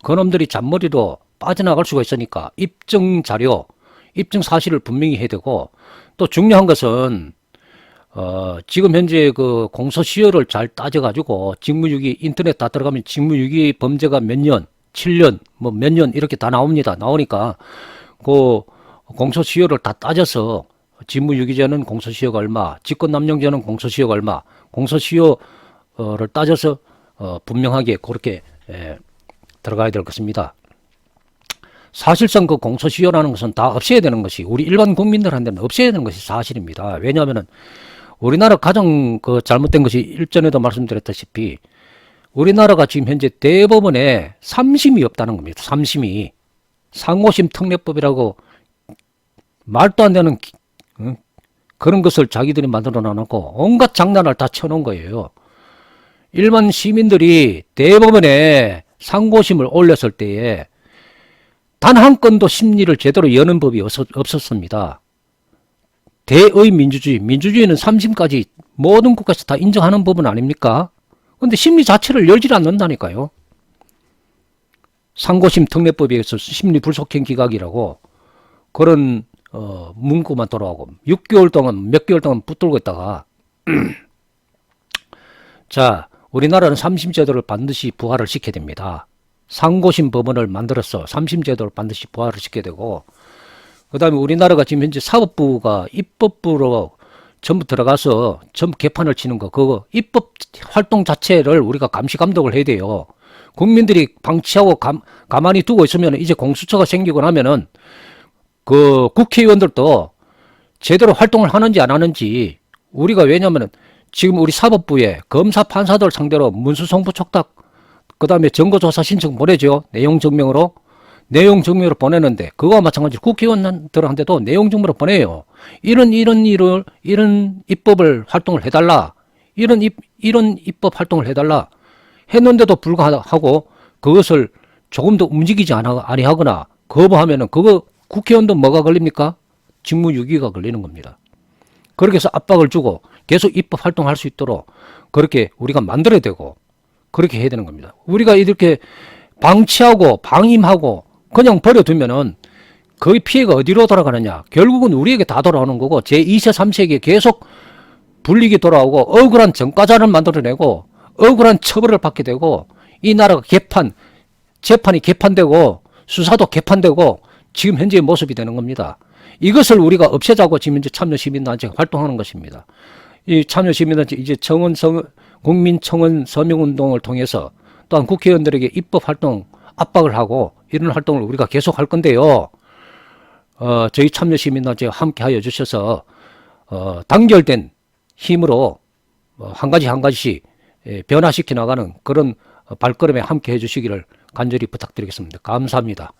그놈들이 잔머리로 빠져나갈 수가 있으니까 입증 자료, 입증 사실을 분명히 해야 되고 또 중요한 것은 지금 현재 그 공소시효를 잘 따져가지고 직무유기 인터넷 다 들어가면 직무유기 범죄가 몇 년, 7년, 뭐 몇 년 이렇게 다 나옵니다. 나오니까 그 공소시효를 다 따져서 직무유기죄는 공소시효가 얼마, 직권남용죄는 공소시효가 얼마, 공소시효를 따져서 분명하게 그렇게 들어가야 될 것입니다. 사실상 그 공소시효라는 것은 다 없애야 되는 것이 우리 일반 국민들한테는 없애야 되는 것이 사실입니다. 왜냐하면은 우리나라 가장 그 잘못된 것이 일전에도 말씀드렸다시피 우리나라가 지금 현재 대법원에 3심이 없다는 겁니다. 3심이 상고심 특례법이라고 말도 안 되는 그런 것을 자기들이 만들어 놔놓고 온갖 장난을 다 쳐놓은 거예요. 일반 시민들이 대법원에 상고심을 올렸을 때에 단 한 건도 심리를 제대로 여는 법이 없었습니다. 대의 민주주의, 민주주의는 3심까지 모든 국가에서 다 인정하는 법은 아닙니까? 근데 심리 자체를 열질 않는다니까요. 상고심 특례법에 의해서 심리 불속행 기각이라고 그런 문구만 돌아오고 6개월 동안 몇 개월 동안 붙들고 있다가 자, 우리나라는 3심 제도를 반드시 부활을 시켜야 됩니다. 상고심 법원을 만들어서 3심 제도를 반드시 부활을 시켜야 되고, 그 다음에 우리나라가 지금 현재 사법부가 입법부로 전부 들어가서 전부 개판을 치는 거, 그거 입법 활동 자체를 우리가 감시 감독을 해야 돼요. 국민들이 방치하고 가만히 두고 있으면 이제 공수처가 생기고 나면은 그 국회의원들도 제대로 활동을 하는지 안 하는지 우리가 왜냐면은 지금 우리 사법부에 검사 판사들 상대로 문수송부 촉탁 그다음에 증거조사 신청 보내죠. 내용 증명으로 보내는데 그거와 마찬가지로 국회의원들한테도 내용 증명으로 보내요. 이런 입법을 활동을 해달라. 이런 입법 활동을 해달라. 했는데도 불구하고 그것을 조금 더 움직이지 아니하거나 거부하면은 그거 국회의원도 뭐가 걸립니까? 직무유기가 걸리는 겁니다. 그렇게 해서 압박을 주고 계속 입법 활동할 수 있도록 그렇게 우리가 만들어야 되고 그렇게 해야 되는 겁니다. 우리가 이렇게 방치하고 방임하고 그냥 버려두면은 거의 피해가 어디로 돌아가느냐. 결국은 우리에게 다 돌아오는 거고 제2세 3세에게 계속 불이익이 돌아오고 억울한 전과자를 만들어내고 억울한 처벌을 받게 되고 이 나라가 재판이 개판되고 수사도 개판되고 지금 현재의 모습이 되는 겁니다. 이것을 우리가 없애자고 지금 이제 참여시민단체가 활동하는 것입니다. 이 참여시민단체 이제 국민청원 서명운동을 통해서 또한 국회의원들에게 입법활동 압박을 하고 이런 활동을 우리가 계속 할 건데요. 저희 참여시민단체와 함께 하여 주셔서 단결된 힘으로 한 가지 한 가지씩 변화시켜 나가는 그런 발걸음에 함께 해 주시기를 간절히 부탁드리겠습니다. 감사합니다.